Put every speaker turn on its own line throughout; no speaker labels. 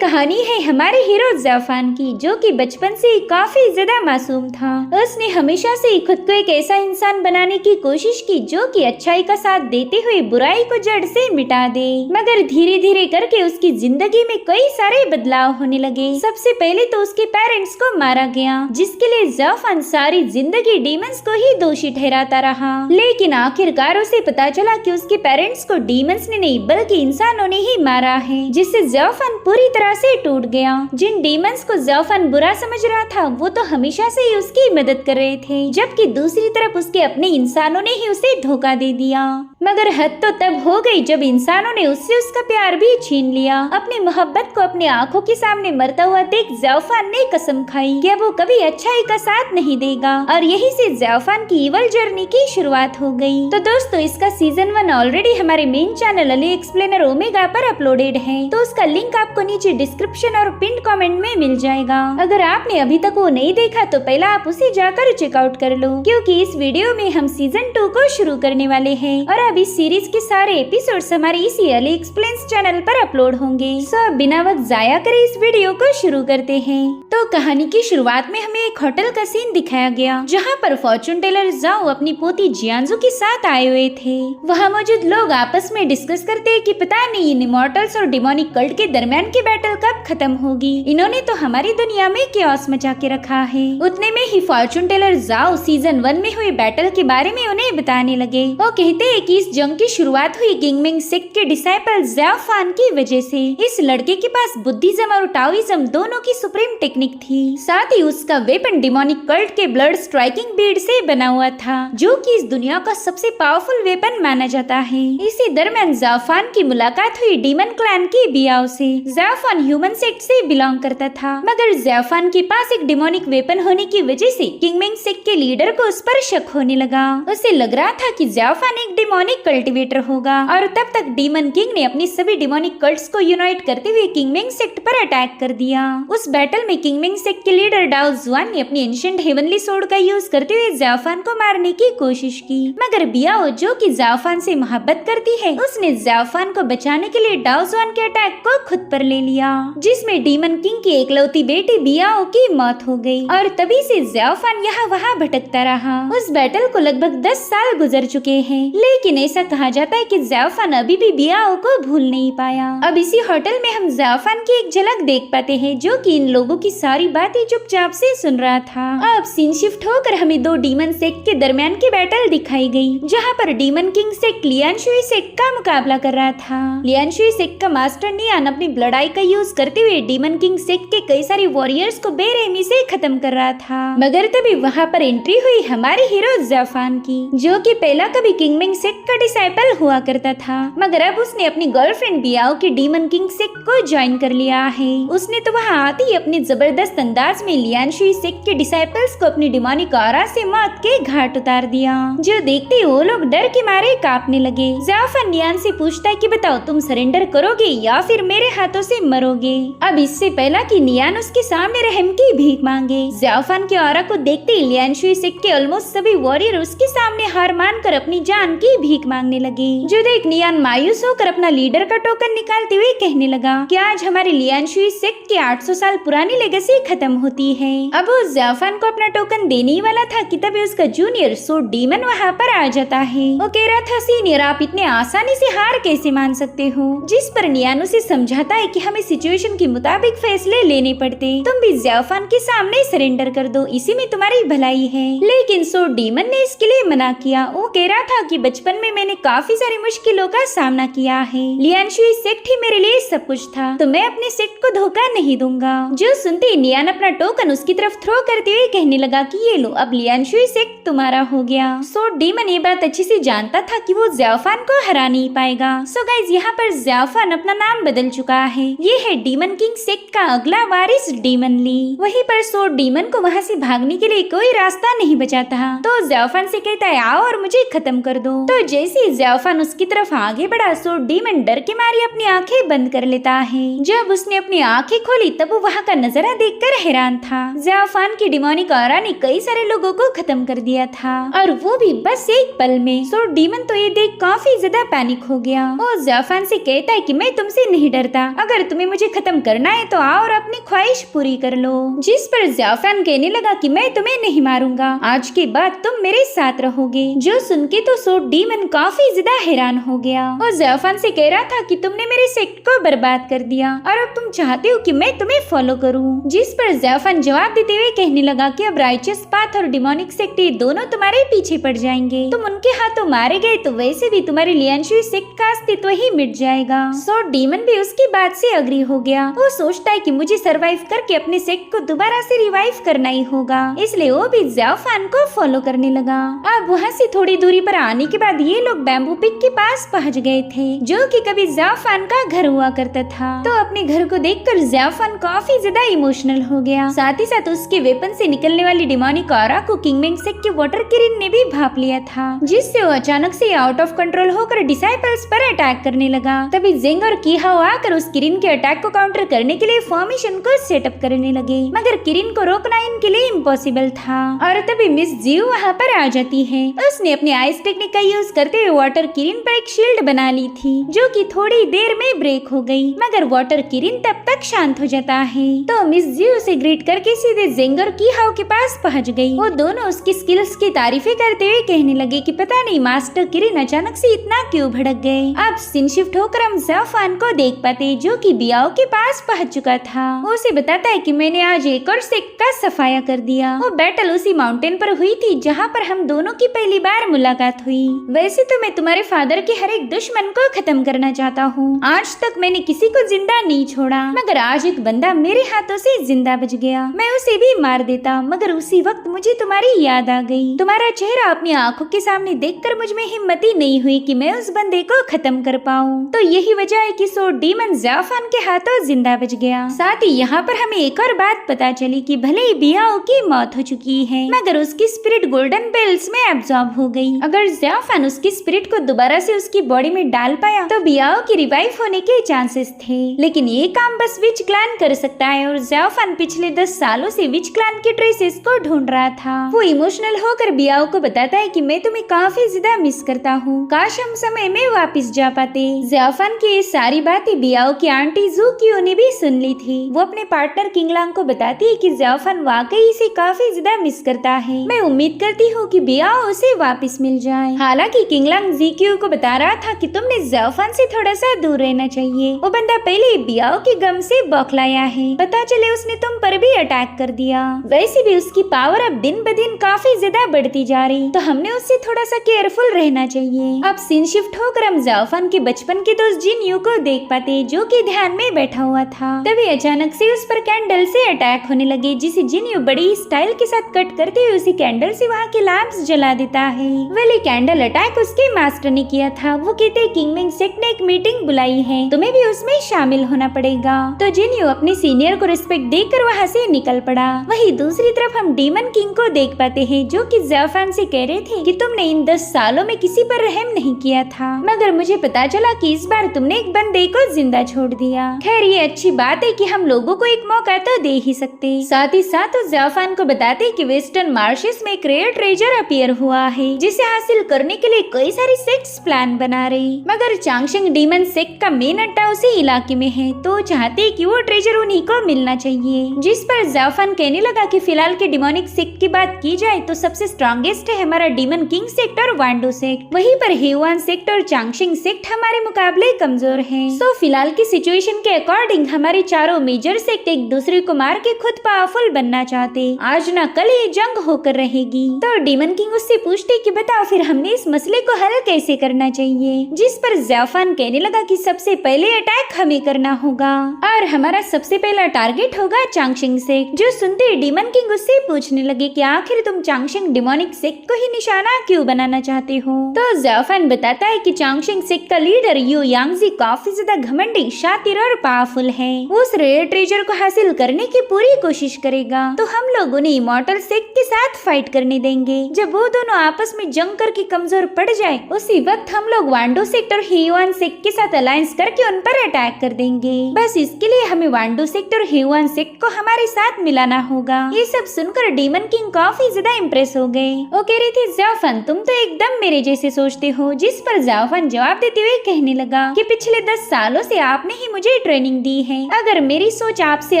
कहानी है हमारे हीरो ज़ाफ़ान की, जो कि बचपन से ही काफी ज्यादा मासूम था। उसने हमेशा से ही खुद को एक ऐसा इंसान बनाने की कोशिश की जो कि अच्छाई का साथ देते हुए बुराई को जड़ से मिटा दे। मगर धीरे धीरे करके उसकी जिंदगी में कई सारे बदलाव होने लगे। सबसे पहले तो उसके पेरेंट्स को मारा गया, जिसके लिए ज़ाफ़ान सारी जिंदगी डीमंस को ही दोषी ठहराता रहा। लेकिन आखिरकार उसे पता चला कि उसके पेरेंट्स को डीमंस ने नहीं बल्कि इंसानों ने ही मारा है, जिससे ज़ाफ़ान पूरी तरह से टूट गया। जिन डीमंस को ज़ाफ़ान बुरा समझ रहा था वो तो हमेशा से ही उसकी मदद कर रहे थे, जबकि दूसरी तरफ उसके अपने इंसानों ने ही उसे धोखा दे दिया। मगर हद तो तब हो गई जब इंसानों ने उससे उसका प्यार भी छीन लिया। अपनी मोहब्बत को अपनी आंखों के सामने मरता हुआ देख ज़ाफ़ान ने कसम खाई कि वो कभी अच्छाई का साथ नहीं देगा, और यही से ज़ाफ़ान की इवल जर्नी की शुरुआत हो गई। तो दोस्तों, इसका सीजन 1 ऑलरेडी हमारे main channel Ali explainer omega पर अपलोडेड है, तो उसका लिंक आपको नीचे डिस्क्रिप्शन और पिन कमेंट में मिल जाएगा। अगर आपने अभी तक वो नहीं देखा तो पहले आप उसे जाकर चेकआउट कर लो, क्योंकि इस वीडियो में हम सीजन 2 को शुरू करने वाले हैं और अब इस सीरीज के सारे एपिसोड्स हमारे इसी अली एक्सप्लेन्स चैनल पर अपलोड होंगे। सो बिना वक्त जाया करे इस वीडियो को शुरू करते हैं। तो कहानी की शुरुआत में हमें एक होटल का सीन दिखाया गया, जहाँ पर फॉर्चून टेलर जाओ अपनी पोती जियांजू के साथ आए हुए थे। वहाँ मौजूद लोग आपस में डिस्कस करते हैं कि पता नहीं इन इमॉर्टल्स और डिमोनिक कल्ट के दरमियान की बैटल कब खत्म होगी। इन्होंने तो हमारी दुनिया में केओस मचा के रखा है। उतने में ही फॉर्चून टेलर जाओ सीजन 1 में हुए बैटल के बारे में उन्हें बताने लगे। वो कहते हैं कि इस जंग की शुरुआत हुई किंगमिंग सेक्ट के डिसाइपल ज़ाफ़ान की वजह से। इस लड़के के पास बुद्धिज्म और टाओइज्म दोनों की सुप्रीम टेक्निक थी। साथ ही उसका वेपन डिमोनिक कल्ट के ब्लड स्ट्राइकिंग बीड से बना हुआ था, जो कि इस दुनिया का सबसे पावरफुल वेपन माना जाता है। इसी दरमियान ज़ाफ़ान की मुलाकात हुई डीमन क्लैन की बियाओ से। ज़ाफ़ान ह्यूमन सेक्ट से बिलोंग करता था, मगर ज़ाफ़ान के पास एक डिमोनिक वेपन होने की वजह से किंगमिंग सेक्ट के लीडर को उस पर शक होने लगा। उसे लग रहा था कि ज़ाफ़ान एक डिमोनिक कल्टिवेटर होगा, और तब तक डीमन किंग ने अपनी सभी डिमोनिक कल्ट्स को यूनाइट करते हुए किंगमिंग सेक्ट पर अटैक कर दिया। उस बैटल में किंगमिंग सेक्ट के लीडर डाओ जुआन ने अपनी एंशिएंट हेवनली सोर्ड का यूज करते हुए ज़ाफ़ान को मारने की कोशिश की, मगर बियाओ जो कि ज़ाफ़ान से मोहब्बत करती है, उसने ज़ाफ़ान को बचाने के लिए डाओ जुआन के अटैक को खुद पर ले लिया, जिसमें डीमन किंग की एकलौती बेटी बियाओ की मौत हो गई। और तभी से ज़ाफ़ान यहाँ वहाँ भटकता रहा। उस बैटल को लगभग 10 साल गुजर चुके हैं, लेकिन ऐसा कहा जाता है कि ज़ाफ़ान अभी भी बियाओ को भूल नहीं पाया। अब इसी होटल में हम ज़ाफ़ान की एक झलक देख पाते हैं, जो कि इन लोगों की सारी बातें चुपचाप से सुन रहा था। अब सीन शिफ्ट होकर हमें 2 डीमन सेक्ट के दरमियान की बैटल दिखाई गई, जहाँ पर demon king sect Lian Shuey sect का मुकाबला कर रहा था। लियान शुई सेक्ट का मास्टर नियान अपनी ब्लड आई का यूज करते हुए डीमन किंग सेक्ट के कई सारे वॉरियर्स को बेरहमी से खत्म कर रहा था। मगर तभी वहाँ पर एंट्री हुई हमारे हीरो ज़ाफ़ान की, जो कि पहला कभी किंगमिंग सेक्ट का डिसाइपल हुआ करता था, मगर अब उसने अपनी गर्लफ्रेंड बियाओ की डीमन किंग सेक्ट को ज्वाइन कर लिया है। उसने तो वहाँ आते ही अपने जबरदस्त अंदाज में लियान शुई सेक्ट के डिसाइपल्स को अपनी डिमोनिक ऑरा से मौत के घाट उतार दिया, जो देखते ही वो लोग डर के मारे कांपने लगे। ज़ाफ़ान नियान से पूछता है कि बताओ तुम सरेंडर करोगे या फिर मेरे हाथों से मरोगे। अब इससे पहला कि नियान उसके सामने रहम की भीख मांगे, ज़ाफ़ान के ऑरा को देखते ही लियान शुई सेक्ट के ऑलमोस्ट सभी वॉरियर उसके सामने हार मानकर अपनी जान की भीख मांगने लगे, जो देख नियान मायूस होकर अपना लीडर का टोकन निकालते हुए कहने लगा कि आज हमारे लियान शुई सेक्ट की 800 साल पुरानी लेगेसी खत्म होती है। अब वो ज़ाफ़ान को अपना टोकन देने ही वाला था कि तभी उसका जूनियर सो डीमन वहाँ पर आ जाता है। वो कह रहा था सीनियर आप इतने आसानी से हार कैसे मान सकते हो, जिस पर नियान उसे समझाता है कि हमें सिचुएशन के मुताबिक फैसले लेने पड़ते, तुम भी ज़ाफ़ान के सामने सरेंडर कर दो, इसी में तुम्हारी भलाई है। लेकिन सो डीमन ने इसके लिए मना किया। वो कह रहा था कि बचपन में मैंने काफी सारी मुश्किलों का सामना किया है, लियान शुई सेक्ट ही मेरे लिए सब कुछ था, तो मैं अपने सेक्ट को धोखा नहीं दूंगा। जो सुनते ही नियान अपना टोकन उसकी तरफ थ्रो करते हुए कहने लगा कि ये लो अब लियान शुई सेक्ट तुम्हारा हो गया। सो डीमन ये बात अच्छी से जानता था कि वो ज़ाफ़ान को हरा नहीं पाएगा। सो गाइज यहाँ पर ज़ाफ़ान अपना नाम बदल चुका है, ये है डीमन किंग सेक्ट का अगला वारिस डीमन ली। वहीं पर सो डीमन को वहाँ से भागने के लिए कोई रास्ता नहीं बचा था, तो ज़ाफ़ान से कहता है आओ और मुझे खत्म कर दो। तो जैसे ही ज़ियाफान उसकी तरफ आगे बढ़ा, सो डीमन डर के मारे अपनी आंखें बंद कर लेता है। जब उसने अपनी आंखें खोली तब वो वहाँ का नजारा देखकर हैरान था। ज़ियाफान की डिमोनिक ऑरा ने कई सारे लोगों को खत्म कर दिया था, और वो भी बस एक पल में। सो डीमन तो ये देख काफी ज्यादा पैनिक हो गया। वो ज़ियाफान से कहता है कि मैं तुमसे नहीं डरता, अगर तुम्हें मुझे खत्म करना है तो आओ और अपनी ख्वाहिश पूरी कर लो। जिस पर ज़ियाफान कहने लगा कि मैं तुम्हें नहीं मारूंगा, आज के बाद तुम मेरे साथ रहोगे। जो सुन के तो सो डीमन काफी ज्यादा हैरान हो गया। वो ज़ियाफान से कह रहा था कि तुमने मेरे सेक्ट को बर्बाद कर दिया और अब तुम चाहते हो कि मैं तुम्हें फॉलो करूं। जिस पर ज़ियाफान जवाब देते हुए कहने लगा कि अब राइचियस पाथ और डिमोनिक सेक्ट ये दोनों तुम्हारे पीछे पड़ जाएंगे। तुम उनके हाथों मारे गए तो वैसे भी तुम्हारे लियांशुई सेक्ट का अस्तित्व ही मिट जाएगा। सो डीमन भी उसकी बात से अग्री हो गया। वो सोचता है कि मुझे सरवाइव करके अपने सेक्ट को दोबारा से रिवाइव करना ही होगा, इसलिए वो भी ज़ियाफान को फॉलो करने लगा। अब वहाँ से थोड़ी दूरी पर आने के बाद ये लोग बैम्बू पिक के पास पहुँच गए थे, जो कि कभी ज़ियाफान का घर हुआ करता था। तो अपने घर को देखकर ज़ियाफान काफी ज्यादा इमोशनल हो गया। साथ ही साथ उसके वेपन से निकलने वाली डिमोनिक ऑरा को किंगमेंग सेक्ट के वाटर किरिन ने भी भाप लिया था, जिससे वो अचानक से आउट ऑफ कंट्रोल होकर डिसाइपल्स पर अटैक करने लगा। तभी जिंग और कीहाओ आकर उस किरिन के अटैक को काउंटर करने के लिए फॉर्मेशन को सेटअप करने लगे, मगर किरिन को रोकना इनके लिए इम्पॉसिबल था। और तभी मिस जियो वहाँ पर आ जाती है। उसने अपने आइस टेक्निक का यूज करते हुए वाटर किरिन पर एक शील्ड बना ली थी, जो कि थोड़ी देर में ब्रेक हो गई, मगर वाटर किरिन तब तक शांत हो जाता है। तो मिस जियो से ग्रीट करके सीधे जिंग और कीहाओ के पास पहुँच गई। वो दोनों उसकी स्किल्स की तारीफें करते हुए कहने लगे कि पता नहीं मास्टर किरिन अचानक से इतना क्यों भड़क गए। अब सीन शिफ्ट होकर हम ज़ियाफान को देख पाते, जो कि बियाओ के पास पहुँच चुका था। वो उसे बताता है कि मैंने आज एक और सेक्ट का सफाया कर दिया। वो बैटल उसी माउंटेन पर हुई थी जहाँ पर हम दोनों की पहली बार मुलाकात हुई। वैसे तो मैं तुम्हारे फादर के हर एक दुश्मन को खत्म करना चाहता हूँ, आज तक मैंने किसी को जिंदा नहीं छोड़ा, मगर आज एक बंदा मेरे हाथों से जिंदा बच गया। मैं उसे भी मार देता, मगर उसी वक्त मुझे तुम्हारी याद आ गई। तुम्हारा चेहरा अपनी आंखों के सामने देखकर मुझ में हिम्मत ही नहीं हुई कि मैं उस बंदे को खत्म कर पाऊँ। तो यही वजह है कि सो डीमन ज़ियाफान के हाथों जिंदा बच गया। साथ ही यहाँ पर हमें एक और बात पता चली कि भले ही बियाओ की मौत हो चुकी है, मगर उसकी स्पिरिट गोल्डन बेल्स में एब्जॉर्ब हो गई। अगर ज़ियाफान उसकी स्पिरिट को दोबारा से उसकी बॉडी में डाल पाया तो बियाओ की रिवाइव होने के चांसेस थे, लेकिन ये काम बस विच क्लैन कर सकता है। और ज़ियाफान पिछले 10 सालों से विच क्लैन के ट्रेसेस को ढूंढ रहा था। वो इमोशनल होकर बियाओ को बताता है कि मैं तुम्हें काफी ज्यादा मिस करता हूँ, काश हम समय में वापस जा पाते। ज़ियाफान की ये सारी बातें बियाओ की आंटी ज़ूकियो ने भी सुन ली थी। वो अपने पार्टनर किंगलांग को बताती है कि ज़ियाफान वाकई इसे काफी ज्यादा मिस करता है। मैं उम्मीद करती हूँ कि बियाओ उसे वापस मिल जाए। हालांकि किंगलांग ज़ूकियो को बता रहा था कि तुमने ज़ियाफान से थोड़ा सा दूर रहना चाहिए। वो बंदा पहले ही बियाओ के गम से बौखलाया है, पता चले उसने तुम पर भी अटैक कर दिया। वैसे भी उसकी पावर अब दिन ब दिन काफी ज्यादा बढ़ती जा रही, तो हमने उससे थोड़ा सा केयरफुल रहना चाहिए। अब सीन शिफ्ट होकर हम ज़ियाफान के बचपन के दोस्त जिनयू को देख पाते, जो कि ध्यान में बैठा हुआ था। तभी अचानक से उस पर कैंडल से अटैक होने लगे, जिसे जिनयू बड़ी स्टाइल के साथ कट करते हुए उसी कैंडल से वहाँ के लैंप्स जला देता है। वाले कैंडल अटैक उसके मास्टर ने किया था। वो कहते किंगमेंग सेक्ट ने एक मीटिंग बुलाई है, तुम्हें भी उसमें शामिल होना पड़ेगा। तो जिनयू अपने सीनियर को रिस्पेक्ट देकर वहाँ से निकल पड़ा। वहीं दूसरी तरफ हम डीमन किंग को देख पाते हैं, जो कि ज़ियाफान से कह रहे थे कि तुमने इन 10 सालों में किसी पर रहम नहीं किया था, मगर मुझे पता चला कि इस बार तुमने एक बंदे को जिंदा छोड़ दिया। खैर ये अच्छी बात है कि हम लोगों को एक मौका तो दे ही सकते। साथ ही साथ उस ज़ियाफान को बताते कि वेस्टर्न मार्शेस में एक रेयर ट्रेजर अपीयर हुआ है, जिसे हासिल करने के लिए कई सारी सेक्ट्स प्लान बना रही, मगर चांगशिंग डीमन सेक्ट का मेन अड्डा उसी इलाके में है, तो चाहते कि वो ट्रेजर उन्हीं को मिलना चाहिए। जिस पर ज़ियाफान कहने लगा कि फिलहाल के डिमोनिक सेक्ट की बात की जाए तो सबसे स्ट्रॉन्गेस्ट है हमारा डीमन किंग सेक्ट और वांडो सेक्ट, वहीं पर हेवान सेक्ट और चांगशिंग सेक्ट हमारे मुकाबले कमजोर हैं। सो फिलहाल की सिचुएशन के अकॉर्डिंग हमारे चारों मेजर सेक्ट एक दूसरे को मार के खुद पावरफुल बनना चाहते, आज ना कल ये जंग होकर रहेगी। तो डीमन किंग उससे पूछते कि बताओ फिर हमने इस मसले को हल कैसे करना चाहिए। जिस पर ज़ियाफान कहने लगा कि सबसे पहले अटैक हमें करना होगा और हमारा सबसे पहला टारगेट होगा चांगशिंग सेक्ट। जो सुनते डीमन किंग उससे पूछने लगे कि आखिर तुम चांगशिंग डिमोनिक सेक्ट को ही निशाना क्यों बनाना चाहते हो। तो ज़ियाफान बताता है कि चांगशिंग सेक्ट का लीडर यू यांगजी काफी ज्यादा घमंडी, शातिर और पावरफुल है। वो उस रेयर ट्रेजर को हासिल करने की पूरी कोशिश करेगा, तो हम लोग उन्हें इमॉर्टल सेक्ट के साथ फाइट करने देंगे। जब वो दोनों आपस में जंग करके कमजोर पड़ जाए उसी वक्त हम लोग वांडो सेक्ट और ह्यूआन सेक्ट के साथ अलायंस करके उन पर अटैक कर देंगे। बस इसके लिए हमें वांडो सेक्ट और ह्यूआन सेक्ट को हमारे साथ मिलाना होगा। ये सब सुनकर डीमन किंग काफी ज्यादा इम्प्रेस हो गए। वो कह रही थी ज़ाओफान तुम तो एकदम मेरे जैसे सोचते हो। जिस पर ज़ाओफान जवाब देते हुए कहने लगा कि पिछले 10 सालों से आपने ही मुझे ट्रेनिंग दी है। अगर मेरी सोच आपसे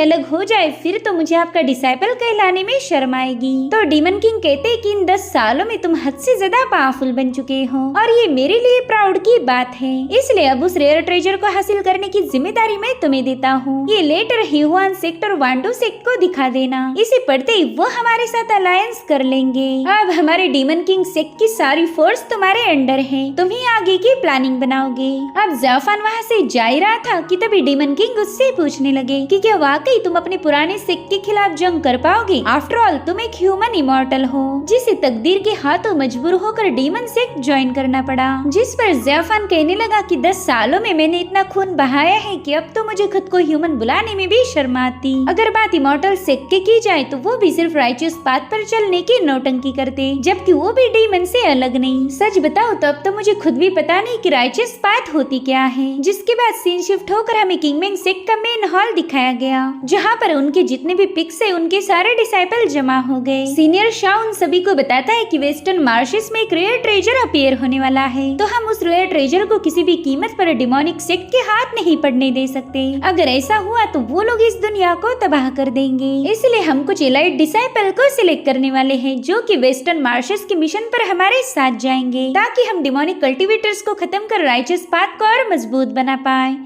अलग हो जाए फिर तो मुझे आपका डिसाइपल कहलाने में शर्म आएगी। तो डीमन किंग कहते कि इन 10 सालों में तुम हद से ज्यादा पावरफुल बन चुके हो और ये मेरे लिए प्राउड की बात है। इसलिए अब उस रेयर ट्रेजर को हासिल करने की जिम्मेदारी मैं तुम्हें देता हूँ। ये लेटर ह्यूआन सेक्ट और वांडो सेक्ट को दिखा देना। इसे पढ़ते ही वो हमारे साथ अलायंस कर लेंगे। अब हमारे डीमन किंग सेक्ट की सारी फोर्स तुम्हारे अंडर है, तुम ही आगे की प्लानिंग बनाओगे। अब ज़ाओफान वहाँ से जा ही रहा था कि तभी डीमन किंग उससे पूछने लगे कि क्या वाकई तुम अपने पुराने सेक्ट के खिलाफ जंग कर पाओगे? आफ्टर ऑल तुम एक ह्यूमन इमॉर्टल हो जिसे तकदीर के हाथों मजबूर होकर डीमन सेक्ट ज्वाइन करना पड़ा। जिस पर ज़ाओफान कहने लगा कि 10 सालों में मैंने इतना खून बहाया है कि अब तो मुझे खुद को ह्यूमन बुलाने में भी शर्म आती। अगर बात इमॉर्टल सेक्ट की जाए तो वो भी सिर्फ राइचियस पाथ पर चलने की नौटंकी करते, जबकि वो भी डीमन से अलग नहीं। सच बताओ तो अब तो मुझे खुद भी पता नहीं कि राइचियस पाथ होती क्या है। जिसके बाद सीन शिफ्ट होकर हमें किंगमेंग सेक्ट का मेन हॉल दिखाया गया, जहाँ पर उनके जितने भी पिक्स है उनके सारे डिसाइपल जमा हो गए। सीनियर शाह उन सभी को बताता है कि वेस्टर्न मार्शेस में एक रेयर ट्रेजर अपीयर होने वाला है, तो हम उस रेयर ट्रेजर को किसी भी कीमत पर डिमोनिक सेक्ट के हाथ नहीं पड़ने दे सकते। अगर ऐसा हुआ तो वो लोग इस दुनिया को तबाह कर देंगे। इसलिए हम कुछ एलाइट डिसाइपल को सिलेक्ट करने वाले हैं जो कि वेस्टर्न मार्शेस के मिशन पर हमारे साथ जाएंगे, ताकि हम डिमोनिक कल्टीवेटर्स को खत्म कर राइचियस पाथ को और मजबूत बना पाए।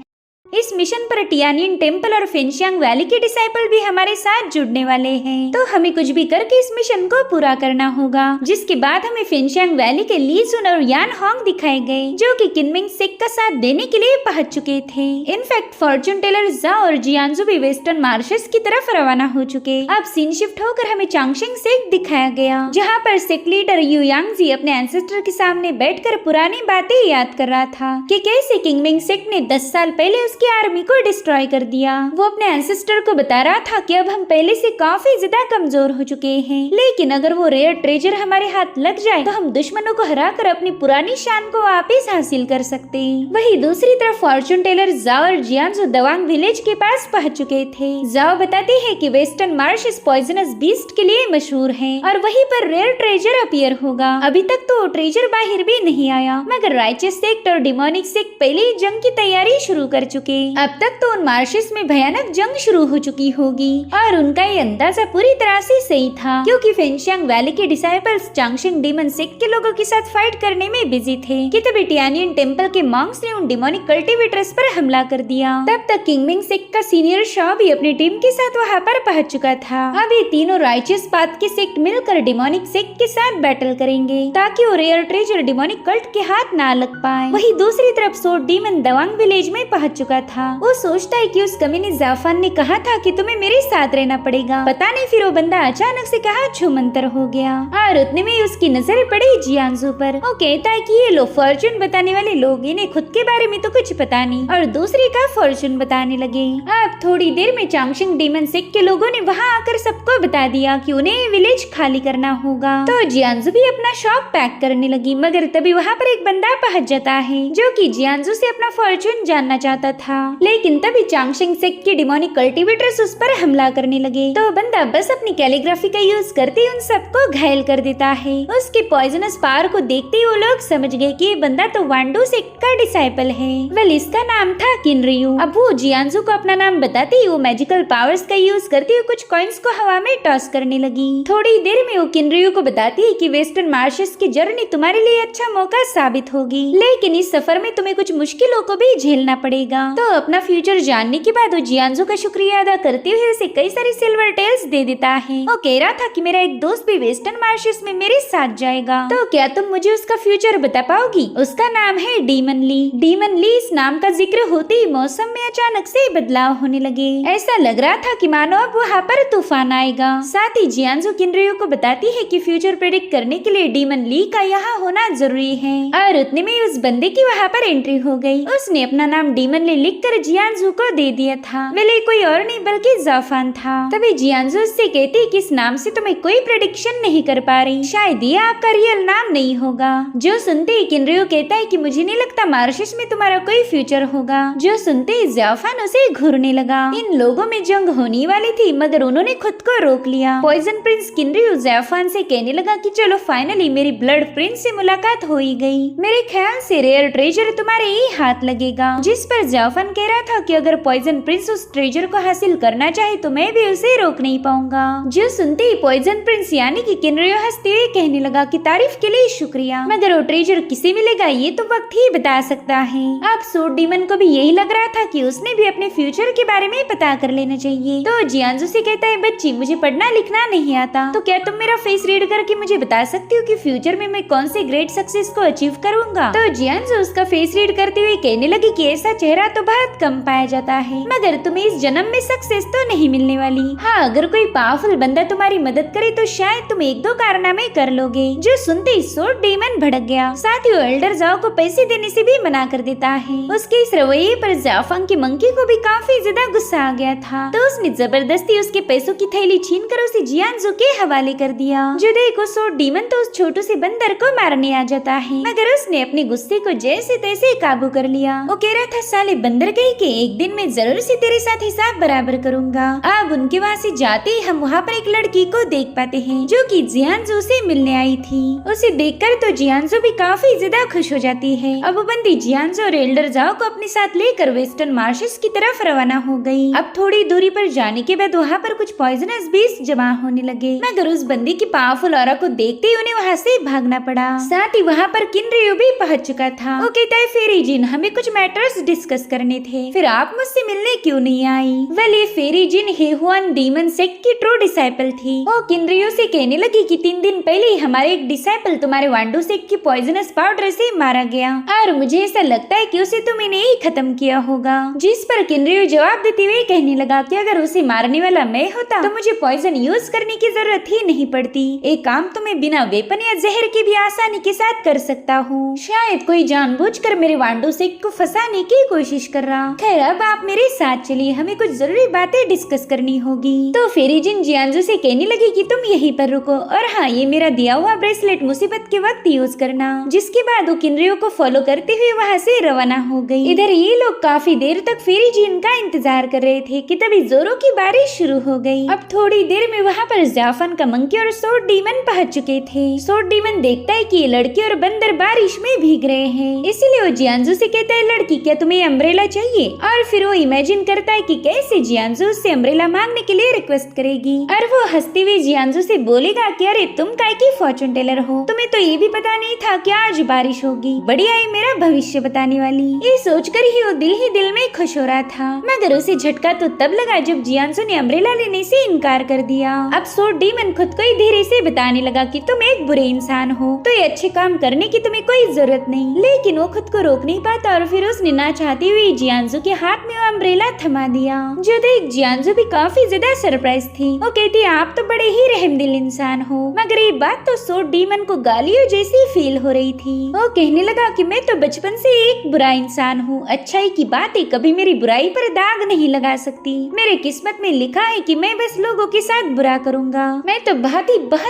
इस मिशन पर टियानियन टेम्पल और फेंशियांग वैली के डिसाइपल भी हमारे साथ जुड़ने वाले हैं, तो हमें कुछ भी करके इस मिशन को पूरा करना होगा। जिसके बाद हमें फेंशियांग वैली के ली सुन और यान होंग दिखाए गए, जो कि किंगमेंग सेक्ट का साथ देने के लिए पहुंच चुके थे। इनफैक्ट फॉर्चून टेलर जा और जियांजू भी वेस्टर्न मार्शेस की तरफ रवाना हो चुके। अब सीन शिफ्ट होकर हमें चांगशिंग सेक्ट दिखाया गया, जहाँ पर सेक्ट लीडर यू यांगजी अपने एंसेस्टर के सामने बैठकर पुरानी बातें याद कर रहा था कि कैसे किंगमेंग सेक्ट ने 10 साल पहले उसकी आर्मी को डिस्ट्रॉय कर दिया। वो अपने एंसेस्टर को बता रहा था कि अब हम पहले से काफी ज्यादा कमजोर हो चुके हैं, लेकिन अगर वो रेयर ट्रेजर हमारे हाथ लग जाए तो हम दुश्मनों को हराकर अपनी पुरानी शान को वापस हासिल कर सकते हैं। वही दूसरी तरफ फॉर्चून टेलर जाओ और जियांजू दवांग विलेज के पास पहुंच चुके थे। जाओ बताते हैं कि वेस्टर्न मार्श इस पॉइजनस बीस्ट के लिए मशहूर है और वहीं पर रेयर ट्रेजर अपीयर होगा। अभी तक तो ट्रेजर बाहर भी नहीं आया, मगर राइचियस सेक्ट और डिमोनिक सेक्ट पहले ही जंग की तैयारी शुरू कर चुके। अब तक तो उन मार्शेस में भयानक जंग शुरू हो चुकी होगी और उनका ये अंदाजा पूरी तरह से सही था, क्योंकि फेंशियांग वैली के डिसाइपल्स चांगशिंग डीमन सेक्ट के लोगों के साथ फाइट करने में बिजी थे कि तभी टियानियन टेम्पल के मॉन्क्स ने उन डिमोनिक कल्टीवेटर्स पर हमला कर दिया। तब तक किंगमेंग सेक्ट का सीनियर शॉ भी अपनी टीम के साथ वहाँ पर पहुंच चुका था। अब ये तीनों राइचियस पाथ के सेक्ट मिलकर डिमोनिक सेक्ट के साथ बैटल करेंगे, ताकि वो रेयर ट्रेजर डिमोनिक कल्ट के हाथ ना लग पाए। वही दूसरी तरफ सोर्ड डीमन दवांग विलेज में पहुंच चुका था। वो सोचता है कि उस कमीने ज़ाओफान ने कहा था कि तुम्हें मेरे साथ रहना पड़ेगा। पता नहीं फिर वो बंदा अचानक से कहा छूमंतर हो गया और उतने में उसकी नजर पड़ी जियांजू पर। वो कहता है कि ये लो फॉर्चून बताने वाले लोग, इन्हें खुद के बारे में तो कुछ पता नहीं और दूसरे का फॉर्चून बताने लगे। अब थोड़ी देर में चांगशिंग डीमन सेक्ट के लोगों ने वहाँ आकर सबको बता दिया कि उन्हें विलेज खाली करना होगा। तो जियांजू भी अपना शॉप पैक करने लगी, मगर तभी वहाँ पर एक बंदा पहुँच जाता है जो कि जियांजू से अपना फॉर्चून जानना चाहता था। लेकिन तभी चांगशिंग सेक्ट के डिमोनिक कल्टीवेटर्स उस पर हमला करने लगे, तो बंदा बस अपनी कैलीग्राफी का यूज करते उन सबको घायल कर देता है। उसके पॉइजनस पावर को देखते ही वो लोग समझ गए कि ये बंदा तो वांडो सेक्ट का डिसाइपल है। वेल इसका नाम था किनरियू। अब वो जियांजू को अपना नाम बताते ही वो मैजिकल पावर्स का यूज करते हुए कुछ कॉइन्स को हवा में टॉस करने लगी। थोड़ी देर में वो किनरियू को बताती है कि वेस्टर्न मार्शेस की जर्नी तुम्हारे लिए अच्छा मौका साबित होगी, लेकिन इस सफर में तुम्हें कुछ मुश्किलों को भी झेलना पड़ेगा। तो अपना फ्यूचर जानने के बाद वो जियांजू का शुक्रिया अदा करते हुए उसे कई सारी सिल्वर टेल्स दे देता है। वो कह रहा था कि मेरा एक दोस्त भी वेस्टर्न मार्शेस में मेरे साथ जाएगा, तो क्या तुम मुझे उसका फ्यूचर बता पाओगी? उसका नाम है डीमन ली। डीमन ली इस नाम का जिक्र होते ही मौसम में अचानक से बदलाव होने लगे। ऐसा लग रहा था कि मानो अब वहाँ पर तूफान आएगा। साथ ही जियांजू किनरियू को बताती है कि फ्यूचर प्रेडिक्ट करने के लिए डीमन ली का यहाँ होना जरूरी है और उतने में उस बंदे की वहाँ पर एंट्री हो गई। उसने अपना नाम डीमन ली लिखकर जियांजू को दे दिया था। वेले कोई और नहीं बल्कि जाफान था। तभी जियांजू उससे कहती कि इस नाम से तो मैं कोई प्रेडिक्शन नहीं कर पा रही, शायद ये आपका रियल नाम नहीं होगा। जो सुनते ही किनरियो कहता है कि मुझे नहीं लगता मार्शियस में तुम्हारा कोई फ्यूचर होगा। जो सुनते ही जाफान उसे घूरने लगा। इन लोगों में जंग होने वाली थी मगर उन्होंने खुद को रोक लिया। पॉइजन प्रिंस किनरियो जाफान से कहने लगा कि चलो फाइनली मेरी ब्लड प्रिंस से मुलाकात हो ही गई। मेरे ख्याल से रेयर ट्रेजर तुम्हारे ही हाथ लगेगा। जिस पर जाफान कह रहा था कि अगर पॉइजन प्रिंस उस ट्रेजर को हासिल करना चाहे तो मैं भी उसे रोक नहीं पाऊंगा। जो सुनते ही पॉइजन प्रिंस यानी कि किनरियो हंसते हुए कहने लगा कि तारीफ के लिए शुक्रिया, मगर वो ट्रेजर किसे मिलेगा ये तो वक्त ही बता सकता है। अब सोड डीमन को भी यही लग रहा था कि उसने भी अपने फ्यूचर के बारे में पता कर लेना चाहिए। तो जियांजू से कहता है बच्ची मुझे पढ़ना लिखना नहीं आता, तो क्या तुम मेरा फेस रीड करके मुझे बता सकती हो कि फ्यूचर में मैं कौन से ग्रेट सक्सेस को अचीव करूंगा। तो जियांजू उसका फेस रीड करते हुए कहने लगी कि ऐसा चेहरा तो बहुत कम पाया जाता है, मगर तुम्हें इस जन्म में सक्सेस तो नहीं मिलने वाली। हाँ, अगर कोई पावरफुल बंदा तुम्हारी मदद करे तो शायद तुम एक दो कारनामे कर लोगे। जो सुनते ही सोड डीमन भड़क गया। साथ ही एल्डर जाओ को पैसे देने से भी मना कर देता है। उसके इस रवैये पर जाफांग की मंकी को भी काफी ज्यादा गुस्सा आ गया था, तो उसने जबरदस्ती उसके पैसों की थैली छीन कर उसे जियांजू के हवाले कर दिया। जो देखो सोड डीमन तो उस छोटू से बंदर को मारने आ जाता है, मगर उसने अपने गुस्से को जैसे तैसे काबू कर लिया। वो कह रहा था साले बंदर कहीं के एक दिन में जरूर से तेरे साथ हिसाब बराबर करूंगा। अब उनके वहाँ से जाते ही हम वहाँ पर एक लड़की को देख पाते हैं जो कि जियांजू से मिलने आई थी। उसे देखकर तो जियांजू भी काफी ज्यादा खुश हो जाती है। अब वो बंदी जियांजू और एल्डर जाओ को अपने साथ लेकर वेस्टर्न मार्शेस की तरफ रवाना हो गई। अब थोड़ी दूरी पर जाने के बाद वहाँ पर कुछ पॉइजनस बीस जमा होने लगे, मगर उस बंदी की पावरफुल ऑरा को देखते ही उन्हें वहाँ से भागना पड़ा। साथ ही वहाँ पर किनरियो भी पहुँच चुका था। वो कहता है फेरी जिन हमें कुछ मैटर्स डिस्कस करने थे, फिर आप मुझसे मिलने क्यों नहीं आई। वेल ये फेरी जिन हेहुआन डीमन सेक्ट की ट्रू डिसाइपल थी। वो किनरियो से कहने लगी कि 3 दिन पहले ही हमारे एक डिसाइपल तुम्हारे वांडू सेक्ट की पॉइजनस पाउडर से मारा गया और मुझे ऐसा लगता है कि उसे तुमने ही खत्म किया होगा। जिस पर किनरियो जवाब देते हुए कहने लगा कि अगर उसे मारने वाला मैं होता तो मुझे पॉइजन यूज करने की जरूरत ही नहीं पड़ती। एक काम तो मैं बिना वेपन या जहर के भी आसानी के साथ कर सकता हूँ। शायद कोई जानबूझकर मेरे वांडू सेक्ट को फंसाने की कोशिश कर रहा। खैर अब आप मेरे साथ चलिए, हमें कुछ जरूरी बातें डिस्कस करनी होगी। तो फेरी जिन जियांजू से कहने लगी कि तुम यहीं पर रुको और हाँ ये मेरा दिया हुआ ब्रेसलेट मुसीबत के वक्त यूज करना। जिसके बाद वो किनरियो को फॉलो करते हुए वहाँ से रवाना हो गई। इधर ये लोग काफी देर तक फेरी जिन का इंतजार कर रहे थे कि तभी जोरों की बारिश शुरू हो गई। अब थोड़ी देर में वहाँ पर जाफान का मंकी और सोड डीमन पहुँच चुके थे। सोड डीमन देखता है कि ये लड़की और बंदर बारिश में भीग रहे हैं, इसीलिए वो जियांजू से कहता है लड़की क्या तुम्हें अम्ब्रेला चाहिए। और फिर वो इमेजिन करता है कि कैसे जियांजू उससे अम्ब्रेला मांगने के लिए रिक्वेस्ट करेगी और वो हंसते हुए जियांजू से बोलेगा कि अरे तुम काय की फॉर्चून टेलर हो, तुम्हें तो ये भी पता नहीं था कि आज बारिश होगी, बढ़िया है मेरा भविष्य बताने वाली। ये सोचकर ही वो दिल में खुश हो रहा था, मगर उसे झटका तो तब लगा जब जियांजू ने अम्ब्रेला लेने से इनकार कर दिया। अब सोड डीमन खुद को ही धीरे से बताने लगा कि तुम एक बुरे इंसान हो, तो ये अच्छे काम करने की तुम्हें कोई जरूरत नहीं। लेकिन वो खुद को रोक नहीं पाता और फिर उसने ना चाहते हुए जियांजू के हाथ में वो अम्ब्रेला थमा दिया। जो देख जियांजू भी काफी ज्यादा सरप्राइज थी। वो कहती आप तो बड़े ही रहमदिल इंसान हो, मगर ये बात तो सोड डीमन को गालियों जैसी फील हो रही थी। वो कहने लगा कि मैं तो बचपन से एक बुरा इंसान हूँ, अच्छाई की बातें कभी मेरी बुराई पर दाग नहीं लगा सकती। मेरे किस्मत में लिखा है कि मैं बस लोगों के साथ बुरा करूँगा। मैं तो बहुत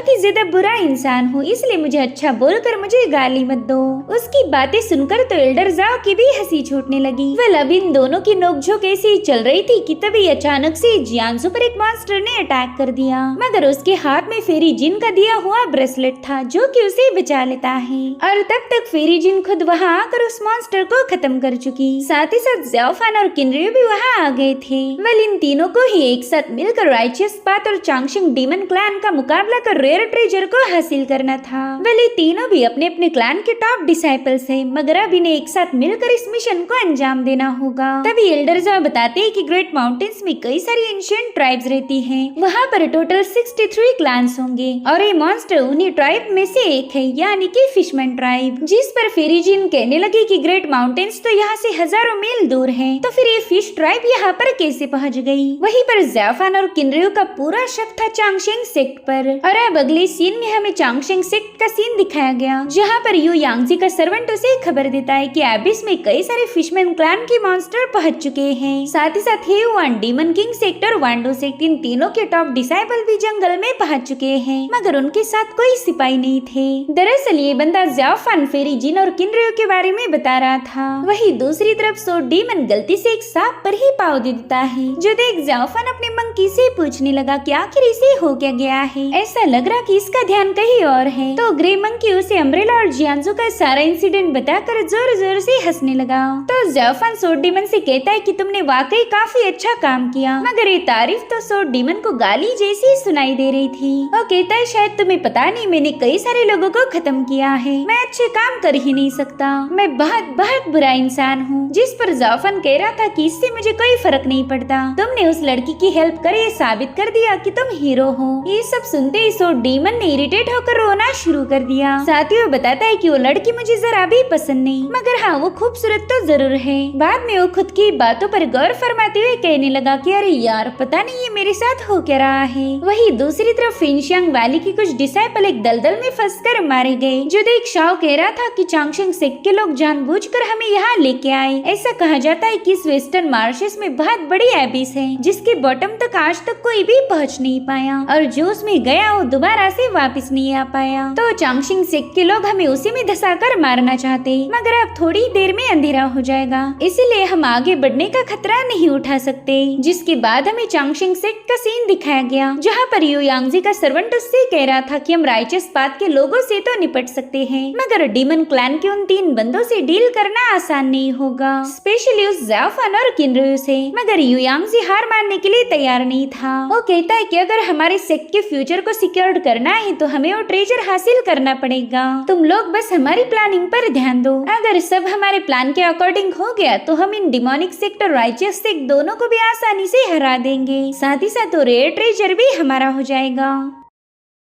ही ज्यादा बुरा इंसान हूँ, इसलिए मुझे अच्छा बोलकर मुझे गाली मत दो। उसकी बातें सुनकर तो एल्डर जाओ की भी हंसी छूटने लगी। वेल अब इन दोनों की नोकझोंक ऐसे ही चल रही थी कि तभी अचानक से जियांजू पर एक मॉन्स्टर ने अटैक कर दिया, मगर उसके हाथ में फेरी जिन का दिया हुआ ब्रेसलेट था जो कि उसे बचा लेता है। और तब तक फेरी जिन खुद वहाँ आकर उस मॉन्स्टर को खत्म कर चुकी। साथ ही साथ ज़ाओफान और किनरियो भी वहाँ आ गए थे। वेल इन तीनों को ही एक साथ मिलकर राइचियस पाथ और चांगशिंग डीमन क्लैन का मुकाबला कर रेयर ट्रेजर को हासिल करना था। वेल ये तीनों भी अपने अपने क्लैन के टॉप डिसाइपल्स हैं, मगर अब इन्हें एक साथ मिलकर इस मिशन को अंजाम देना होगा। तभी एल्डर जाओ बताते हैं कि ग्रेट माउंटेन्स में कई सारी एंशिएंट ट्राइब्स रहती हैं। वहाँ पर टोटल 63 क्लैंस होंगे और ये मॉन्स्टर उन्हीं ट्राइब में से एक है, यानी कि फिशमैन ट्राइब। जिस पर फेरी जिन कहने लगी कि ग्रेट माउंटेन्स तो यहाँ से हजारों मील दूर है, तो फिर ये फिश ट्राइब यहाँ पर कैसे पहुँच गई। वहीं पर ज़ाओफान और किनरियो का पूरा शक था चांगशेंग सेक्ट पर। और अब अगले सीन में हमें चांगशेंग सेक्ट का सीन दिखाया गया, जहाँ पर यू यांगजी का सर्वेंट उसे खबर देता है कि एबिस में कई सारे फिशमैन क्लैन की मॉन्स्टर पहुंच चुके हैं। साथ ही साथ heaven, demon king sector, वांडो सेक्टर, इन तीनों के टॉप डिसाइबल भी जंगल में पहुंच चुके हैं, मगर उनके साथ कोई सिपाही नहीं थे। दरअसल ये बंदा ज़ाओफान, फेरी जिन और किनरियो के बारे में बता रहा था। वही दूसरी तरफ सोड डीमन गलती से एक सांप पर ही पाव दे देता है, जो देख ज़ाओफान अपने मंकी से पूछने लगा कि आखिर इसे हो क्या गया है। ऐसा लग रहा कि इसका ध्यान कहीं और है। तो ग्रे मंकी उसे अम्ब्रेला और जियांजो का सारा इंसिडेंट बताकर जोर जोर से हंसने लगा। तो ज़ाओफान सोड डीमन से कहता है कि तुमने वाकई काफी अच्छा काम किया, मगर ये तारीफ तो सोड डीमन को गाली जैसी सुनाई दे रही थी। वो कहता है शायद तुम्हें पता नहीं, मैंने कई सारे लोगों को खत्म किया है, मैं अच्छे काम कर ही नहीं सकता, मैं बहुत बहुत बुरा इंसान हूँ। जिस पर ज़ाओफान कह रहा था कि इससे मुझे कोई फर्क नहीं पड़ता, तुमने उस लड़की की हेल्प कर ये साबित कर दिया कि तुम हीरो हो। ये सब सुनते ही सोड डीमन ने इरिटेट होकर रोना शुरू कर दिया। साथ ही वो बताता है कि वो लड़की मुझे जरा भी पसंद नहीं, मगर हाँ वो खूबसूरत तो जरूर है। बाद में वो खुद की बातों पर गौर फरमाते हुए कहने लगा कि अरे यार पता नहीं ये मेरे साथ हो क्या रहा है। वही दूसरी तरफ फिनशियांग वैली के कुछ डिसाइपल एक दलदल में फंसकर मारे गए, जो देख शाओ कह रहा था कि चांगशेंग सेक्ट के लोग जानबूझकर हमें यहाँ लेके आए। ऐसा कहा जाता है कि इस वेस्टर्न मार्शेस में बहुत बड़ी एबिस है, जिसके बॉटम तक आज तक कोई भी पहुँच नहीं पाया, और जो उसमें गया वो दोबारा से वापस नहीं आ पाया। तो चांगशेंग सेक्ट के लोग हमें उसी में धंसाकर मारना चाहते, मगर अब थोड़ी देर में अंधेरा हो जाएगा, इसीलिए हम आगे बढ़ने का खतरा नहीं उठा सकते। जिसके बाद हमें चांगशेंग सेक्ट का सीन दिखाया गया, जहाँ पर यू यांगजी का सर्वेंट उससे कह रहा था कि हम राइचस पाथ के लोगों से तो निपट सकते हैं, मगर डीमन क्लैन के उन 3 बंदों से डील करना आसान नहीं होगा, स्पेशली उस ज़ाओफान और किनरियो से। मगर यू यांगजी हार मानने के लिए तैयार नहीं था। वो कहता है कि अगर हमारे सेक्ट के फ्यूचर को सिक्योर करना है तो हमें वो ट्रेजर हासिल करना पड़ेगा, तुम लोग बस हमारी प्लानिंग पर ध्यान दो। अगर सब हमारे प्लान के अकॉर्डिंग हो गया तो हम इन डिमोनिक सेक्ट और राइचस सेक्ट दोनों को भी आसानी से हरा देंगे, साथ ही साथ रेयर ट्रेजर भी हमारा हो जाएगा।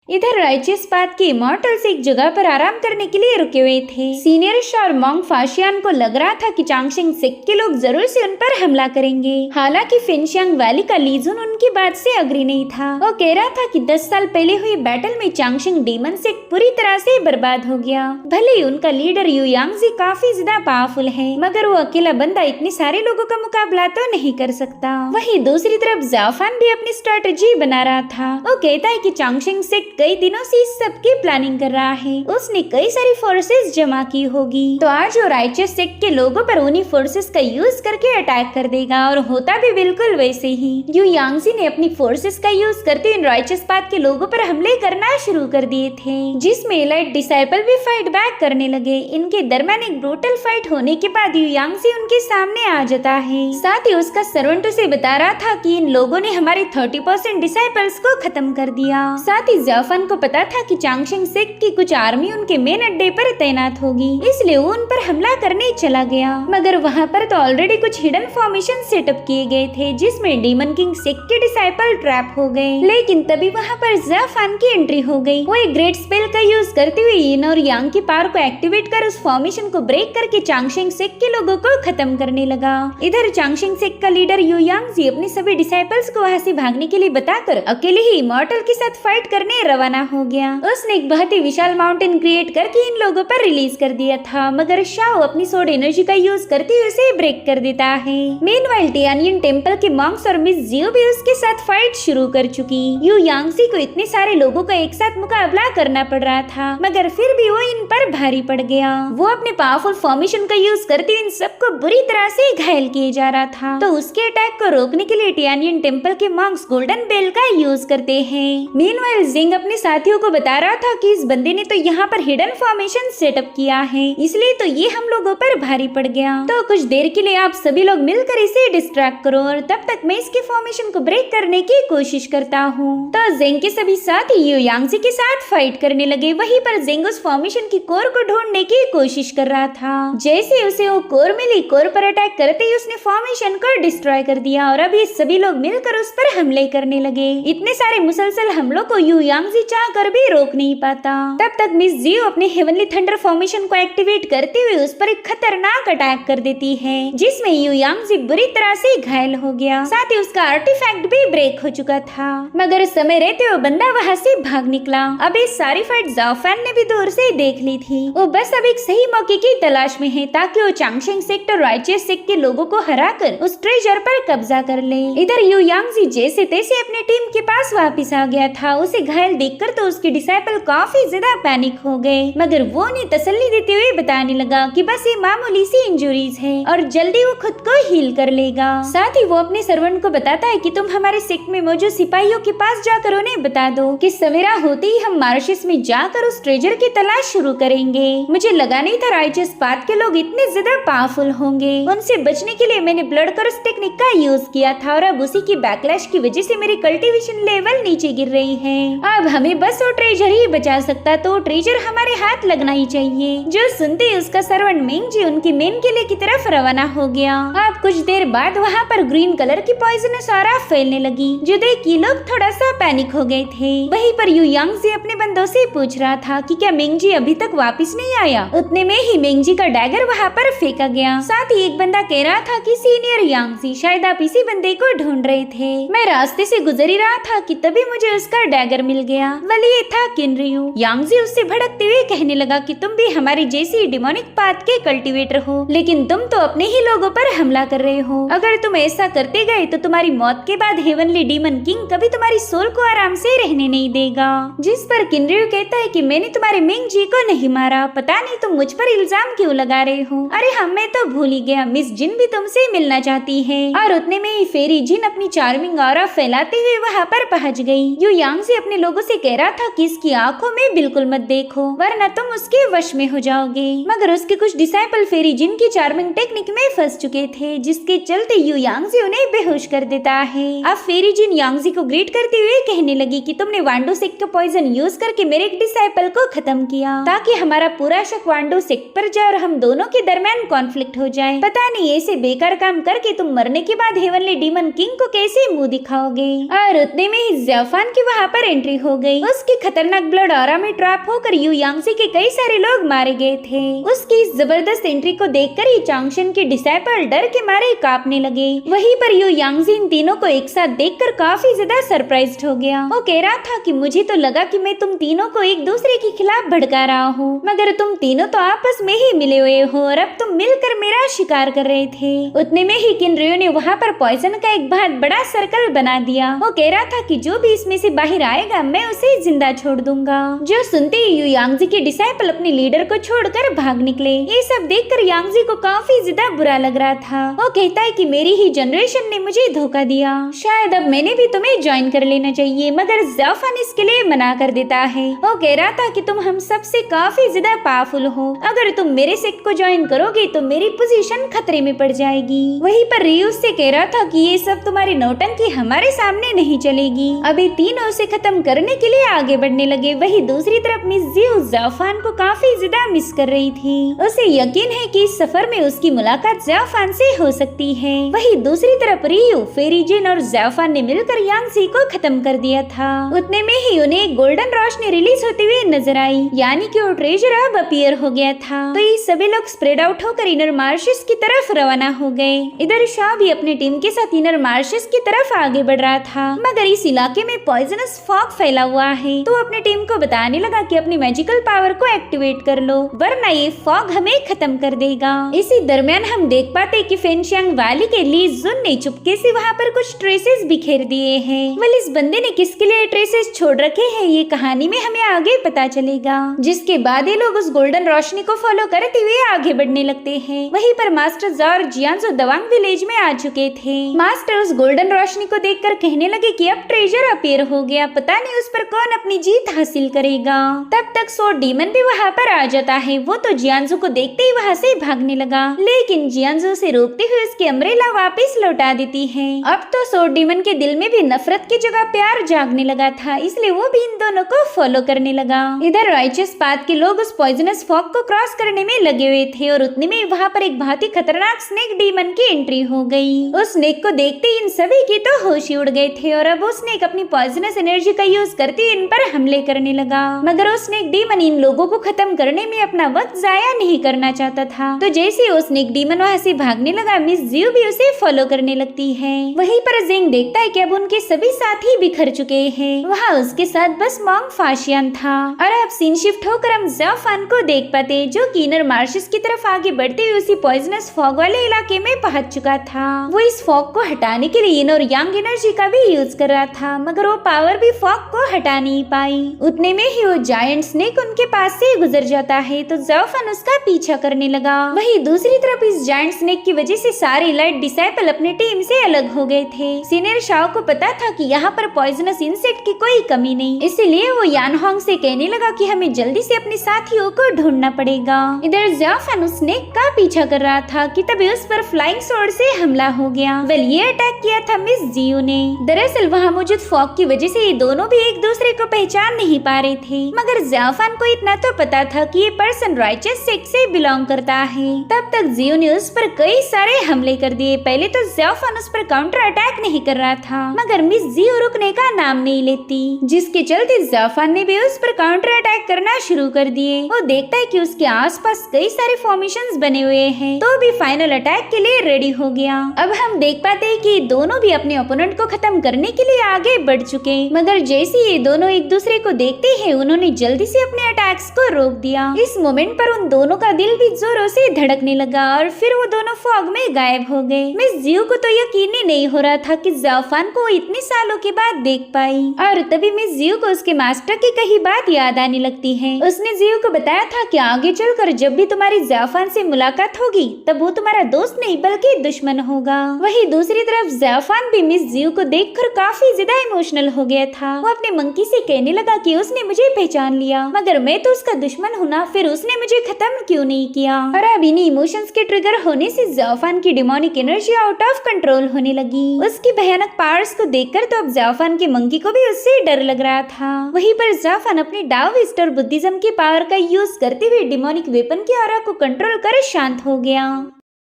इधर राइचस पाथ के इमॉर्टल्स एक जगह पर आराम करने के लिए रुके हुए थे। सीनियरिश और मॉन्ग फाशियान को लग रहा था कि चांगशेंग सेक्ट के लोग जरूर से उन पर हमला करेंगे। हालांकि फिनशियांग वैली का लीजुन उनकी बात से अग्री नहीं था। वो कह रहा था कि 10 साल पहले हुई बैटल में चांगशेंग डीमन सेक्ट पूरी तरह से बर्बाद हो गया। भले ही उनका लीडर यू यांगजी काफी ज्यादा पावरफुल है, मगर वो अकेला बंदा इतने सारे लोगों का मुकाबला तो नहीं कर सकता। वहीं दूसरी तरफ ज़ाओफान भी अपनी स्ट्रेटेजी बना रहा था। वो कहता है कि चांगशेंग सेक्ट कई दिनों से इस सब की प्लानिंग कर रहा है, उसने कई सारी फोर्सेस जमा की होगी, तो आज वो राइचस सेक्ट के लोगों पर उन्हीं फोर्सेस का यूज करके अटैक कर देगा। और होता भी बिल्कुल वैसे ही। यू यांगजी ने अपनी फोर्सेस का यूज करते इन राइचस पाथ के लोगों पर हमले करना शुरू कर दिए थे, जिसमें एलाइट डिसाइपल भी फाइट बैक करने लगे। इनके दरमियान एक ब्रूटल फाइट होने के बाद यू यांगजी उनके सामने आ जाता है। साथ ही उसका सर्वेंट उसे बता रहा था कि इन लोगों ने हमारे 30% डिसाइपल्स को खत्म कर दिया। साथ ही ज़ाओफान को पता था कि चांगशेंग सेक्ट की कुछ आर्मी उनके मेन अड्डे पर तैनात होगी, इसलिए वो उन पर हमला करने चला गया। मगर वहाँ पर तो ऑलरेडी कुछ हिडन फॉर्मेशन सेटअप किए गए थे, जिसमें डीमन किंग सेक्ट के डिसाइपल ट्रैप हो गए। लेकिन तभी वहाँ पर ज़ाओफान की एंट्री हो गई। वो एक ग्रेट स्पेल का यूज करते हुए यिन और यांग की पावर को एक्टिवेट कर उस फॉर्मेशन को ब्रेक करके चांगशेंग सेक्ट के लोगों को खत्म करने लगा। इधर चांगशेंग सेक्ट का लीडर यू यांगजी अपने सभी डिसाइपल्स को वहाँ से भागने के लिए बताकर अकेले ही इमॉर्टल के साथ फाइट करने रवाना हो गया। उसने एक बहुत ही विशाल माउंटेन क्रिएट करके इन लोगों पर रिलीज कर दिया था, मगर शाओ अपनी सोड एनर्जी का यूज करते हुए उसे ब्रेक कर देता है। मीनवाइल टियानियन टेंपल के मॉन्क्स और मिस जियो भी उसके साथ फाइट शुरू कर चुकी। यू यांगजी को इतने सारे लोगों का एक साथ मुकाबला करना पड़ रहा था, मगर फिर भी वो इन पर भारी पड़ गया। वो अपने पावरफुल फॉर्मेशन का यूज करते हुए इन सबको बुरी तरह से घायल किए जा रहा था। तो उसके अटैक को रोकने के लिए टियानियन टेंपल के मॉन्क्स गोल्डन बेल का यूज करते हैं। मीनवाइल जिंग अपने साथियों को बता रहा था कि इस बंदे ने तो यहाँ पर हिडन फॉर्मेशन सेटअप किया है, इसलिए तो ये हम लोगों पर भारी पड़ गया। तो कुछ देर के लिए आप सभी लोग मिलकर इसे डिस्ट्रैक्ट करो, और तब तक मैं इसके फॉर्मेशन को ब्रेक करने की कोशिश करता हूँ। तो जेंग के सभी साथी यू यांगजी के साथ फाइट करने लगे। वहीं पर जेंग उस फॉर्मेशन की कोर को ढूंढने की कोशिश कर रहा था। जैसे उसे वो कोर मिली, कोर पर अटैक करते ही उसने फॉर्मेशन को डिस्ट्रॉय कर दिया, और अब ये सभी लोग मिलकर उस पर हमले करने लगे। इतने सारे मुसलसल हमलों को यू यांगजी यांगजी चाह कर भी रोक नहीं पाता। तब तक मिस जियो अपने हेवनली थंडर फॉर्मेशन को एक्टिवेट करते हुए उस पर एक खतरनाक अटैक कर देती है, जिसमें यू यांगजी बुरी तरह से घायल हो गया। साथ ही उसका आर्टिफैक्ट भी ब्रेक हो चुका था, मगर समय रहते वो बंदा वहाँ से भाग निकला। अब इस सारी फाइट जाओ फैन ने भी दूर से देख ली थी। वो बस अब एक सही मौके की तलाश में है ताकि वो चांगशेंग सेक्ट और राइचियस सेक्ट के लोगों को हराकर उस ट्रेजर पर कब्जा कर ले। इधर यू यांगजी जैसे तैसे अपने टीम के पास वापस आ गया था। उसे घायल देखकर तो उसके डिसाइपल काफी ज्यादा पैनिक हो गए, मगर वो उन्हें तसल्ली देते हुए बताने लगा कि बस ये मामूली सी इंजुरीज है और जल्दी वो खुद को हील कर लेगा। साथ ही वो अपने सर्वेंट को बताता है कि तुम हमारे सेक्ट में मौजूद सिपाहियों के पास जाकर उन्हें बता दो कि सवेरा होते ही हम मार्शियस में जाकर उस ट्रेजर की तलाश शुरू करेंगे। मुझे लगा नहीं था राइचियस पाथ के लोग इतने ज्यादा पावरफुल होंगे। उनसे बचने के लिए मैंने ब्लड कर्स टेक्निक का यूज किया था और अब उसी की बैकलैश की वजह से मेरी कल्टीवेशन लेवल नीचे गिर रही है। अब हमें बस वो ट्रेजर ही बचा सकता, तो ट्रेजर हमारे हाथ लगना ही चाहिए। जो सुनते ही उसका सर्वेंट मिंगजी उनकी मेन किले की तरफ रवाना हो गया। अब कुछ देर बाद वहाँ पर ग्रीन कलर की पॉइजनस ऑरा फैलने लगी, जो देख के लोग थोड़ा सा पैनिक हो गए थे। वहीं पर यू यांगजी अपने बंदों से पूछ रहा था कि क्या मिंगजी अभी तक वापस नहीं आया। उतने में ही मिंगजी का डैगर वहाँ पर फेंका गया। साथ ही एक बंदा कह रहा था कि सीनियर यांगजी शायद आप इसी बंदे को ढूंढ रहे थे। मैं रास्ते से गुजर ही रहा था कि तभी मुझे उसका डैगर मिल गया। वली ये था किनरियू। यांगजी उससे भड़कते हुए कहने लगा कि तुम भी हमारी जैसी डिमोनिक पाथ के कल्टीवेटर हो, लेकिन तुम तो अपने ही लोगों पर हमला कर रहे हो। अगर तुम ऐसा करते गए तो तुम्हारी मौत के बाद हेवनली डीमन किंग कभी तुम्हारी सोल को आराम से रहने नहीं देगा। जिस पर किनरियू कहता है कि मैंने तुम्हारे मिंगजी को नहीं मारा, पता नहीं तुम मुझ पर इल्जाम क्यों लगा रहे हो। अरे हाँ, मैं तो भूल ही गया, मिस जिन भी तुमसे मिलना चाहती है। और उतने में ही फेरी जिन अपनी चार्मिंग ऑरा फैलाते हुए वहाँ पर पहुँच गई। यू यांगजी अपने लोगों से कह रहा था कि इसकी आंखों में बिल्कुल मत देखो, वरना तुम उसके वश में हो जाओगे। मगर उसके कुछ डिसाइपल फेरी जिन की चार्मिंग टेक्निक में फंस चुके थे, जिसके चलते यू यांगजी उन्हें बेहोश कर देता है। अब फेरी जिन यांगजी को ग्रीट करते हुए कहने लगी कि तुमने वांडो सेक्ट का पॉइजन यूज करके मेरे एक डिसाइपल को खत्म किया, ताकि हमारा पूरा शक वांडो सेक्ट पर जाए और हम दोनों के दरमियान कॉन्फ्लिक्ट हो जाए। पता नहीं ऐसे बेकार काम करके तुम मरने के बाद हेवनली डीमन किंग को कैसे मुंह दिखाओगे। और उतने में ही ज़ेफान की वहाँ पर एंट्री हो गई। उसकी खतरनाक ब्लड ऑरा में ट्रैप होकर यू यांगजी के कई सारे लोग मारे गए थे। उसकी इस जबरदस्त एंट्री को देखकर ही चांगशन के डिसाइपल डर के मारे कांपने लगे। वहीं पर यू यांगजी इन तीनों को एक साथ देखकर काफी ज्यादा सरप्राइज्ड हो गया। वो कह रहा था कि मुझे तो लगा कि मैं तुम तीनों को एक दूसरे के खिलाफ भड़का रहा हूँ, मगर तुम तीनों तो आपस में ही मिले हुए हो और अब तुम मिलकर मेरा शिकार कर रहे थे। उतने में ही किनरियो ने वहाँ पर पॉइजन का एक बहुत बड़ा सर्कल बना दिया। वो कह रहा था कि जो भी इसमें से बाहर आएगा मैं उसे जिंदा छोड़ दूंगा। जो सुनते ही यू यांगजी के डिसाइपल अपने लीडर को छोड़कर भाग निकले। ये सब देखकर यांगजी को काफी ज्यादा बुरा लग रहा था। वो कहता है कि मेरी ही जनरेशन ने मुझे धोखा दिया, शायद अब मैंने भी तुम्हें ज्वाइन कर लेना चाहिए, मगर ज़ेफान इसके लिए मना कर देता है। वो कह रहा था कि तुम हम सबसे काफी ज्यादा पावरफुल हो, अगर तुम मेरे सेक्ट को ज्वाइन करोगे तो मेरी पोजीशन खतरे में पड़ जाएगी। वहीं पर रियू से कह रहा था कि ये सब तुम्हारी नौटंकी हमारे सामने नहीं चलेगी। अभी तीनों उसे खत्म करने के लिए आगे बढ़ने लगे। वही दूसरी तरफ मिस जियो ज़ेफान को काफी ज्यादा मिस कर रही थी। उसे यकीन है कि इस सफर में उसकी मुलाकात ज़ेफान से हो सकती है। वही दूसरी तरफ रियू, फेरी जिन और ज़ेफान ने मिलकर यांगजी को खत्म कर दिया था। उतने में ही उन्हें एक गोल्डन रोशनी रिलीज होते हुए नजर आई, यानी कि वो ट्रेजर अब अपीयर हो गया था। तो ये सभी लोग स्प्रेड आउट होकर इनर मार्शियस की तरफ रवाना हो गए। इधर शाह भी अपने टीम के साथ इनर मार्शियस की तरफ आगे बढ़ रहा था, मगर इस इलाके में पॉइजनस फॉग फैला हुआ है। तो अपने टीम को बताने लगा कि अपनी मैजिकल पावर को एक्टिवेट कर लो, वरना ये फॉग हमें खत्म कर देगा। इसी दरमियान हम देख पाते कि फेनशियांग वैली के ली जुन ने चुपके से वहाँ पर कुछ ट्रेसेस बिखेर दिए हैं। वेल, इस बंदे ने किसके लिए ट्रेसेस छोड़ रखे हैं ये कहानी में हमें आगे पता चलेगा। जिसके बाद ये लोग उस गोल्डन रोशनी को फॉलो करते हुए आगे बढ़ने लगते हैं। वहीं पर मास्टर जार जियांजो दवांग विलेज में आ चुके थे। मास्टर उस गोल्डन रोशनी को देखकर कहने लगे कि अब ट्रेजर अपीयर हो गया, पता नहीं उस पर कौन अपनी जीत हासिल करेगा। तब तक सोर्ड डीमन भी वहाँ पर आ जाता है। वो तो जियांजो को देखते ही वहाँ से भागने लगा, लेकिन जियांजो उसे रोकते हुए उसकी अम्ब्रेला वापस लौटा देती है। अब तो सोर्ड डीमन के दिल में भी नफरत की जगह प्यार जागने लगा था, इसलिए वो भी इन दोनों को फॉलो करने लगा। इधर राइचियस पाथ के लोग उस पॉइजनस फॉग को क्रॉस करने में लगे हुए थे और उतने में वहाँ पर एक बहुत ही खतरनाक स्नेक डीमन की एंट्री हो गई। उस स्नेक को देखते ही इन सभी की तो होश ही उड़ गए थे और अब वो स्नेक अपनी पॉइजनस एनर्जी का यूज करते इन पर हमले करने लगा। मगर वो स्नेक डीमन इन लोगों को खत्म करने में अपना वक्त जाया नहीं करना चाहता था। तो जैसे वो स्नेक डीमन वहाँ से भागने लगा, मिस जियो भी उसे फॉलो करने लगती है। वहीं पर जिंग देखता है कि अब उनके सभी साथी बिखर चुके हैं। वहाँ उसके साथ बस मॉन्ग फाशियान था। और अब सीन शिफ्ट होकर हम ज़ाओफान को देख पाते जो कि इनर मार्शेस की तरफ आगे बढ़ते हुए उसी पॉइजनस फॉग वाले इलाके में पहुंच चुका था। वो इस फॉग को हटाने के लिए इन और यांग एनर्जी का भी यूज कर रहा था, मगर वो पावर भी फॉग को हटा नहीं पाई। उतने में ही वो जायंट स्नेक उनके पास से गुजर जाता है तो ज़ाओफान उसका पीछा करने लगा। वहीं दूसरी तरफ इस जायंट स्नेक की वजह से सारे लाइट डिसाइपल अपने टीम से अलग हो गए थे। सीनियर शाओ को पता था कि यहाँ पर पॉइजनस इंसेक्ट की कोई कमी नहीं, इसलिए वो यान होंग से कहने लगा कि हमें जल्दी से अपने साथियों को ढूंढना पड़ेगा। इधर ज़ाओफान उस स्नेक का पीछा कर रहा था कि तभी उस पर फ्लाइंग स्वॉर्ड से हमला हो गया। वेल ये अटैक किया था मिस जियो ने। दरअसल वहाँ मौजूद फॉग की वजह से ये दोनों भी एक दूसरे को पहचान नहीं पा रहे थे, मगर ज़ाओफान को इतना तो पता था कि ये पर्सन राइचस सेक्ट से बिलोंग करता है। तब तक जियो ने उस पर कई सारे हमले कर दिए। पहले तो ज़ाओफान उस पर काउंटर अटैक नहीं कर रहा था, मगर मिस जियो रुकने का नाम नहीं लेती, जिसके चलते ज़ाओफान ने भी उस पर काउंटर अटैक करना शुरू कर दिए। वो देखता है कि उसके आसपास कई सारे फॉर्मेशंस बने हुए हैं, तो भी फाइनल अटैक के लिए रेडी हो गया। अब हम देख पाते हैं कि दोनों भी अपने ओपोनेंट को खत्म करने के लिए आगे बढ़ चुके, मगर जैसे ये दोनों एक दूसरे को देखते हैं उन्होंने जल्दी से अपने अटैक्स को रोक दिया। इस मोमेंट पर उन दोनों का दिल भी जोरों से धड़कने लगा और फिर वो दोनों फॉग में गायब हो गए। मिस जियो को तो यकीन ही नहीं हो रहा था कि ज़ाओफान को इतने सालों के बाद देख पाई। और तभी मिस जियो को उसके मास्टर की कही बात याद आने लगती है। उसने जियो को बताया था कि आगे चलकर जब भी तुम्हारी ज़ाओफान से मुलाकात होगी तब वो तुम्हारा दोस्त नहीं बल्कि दुश्मन होगा। वहीं दूसरी तरफ ज़ाओफान भी मिस जियो को देखकर काफी ज्यादा इमोशनल हो गया था। वो अपने मंकी से कहने लगा कि उसने मुझे पहचान लिया, मगर मैं तो उसका दुश्मन हूँ ना, फिर उसने मुझे खत्म क्यों नहीं किया। और अब इन्हीं इमोशंस के ट्रिगर होने से ज़ाओफान की demonic energy out of control होने लगी। उसकी भयानक पावर्स को देखकर तो अब ज़ाओफान के मंकी को भी उससे डर लग रहा था। वहीं पर ज़ाओफान अपनी डाओइस्ट और बुद्धिज्म की पावर का यूज करते हुए डिमोनिक वेपन की ऑरा को कंट्रोल कर शांत हो गया।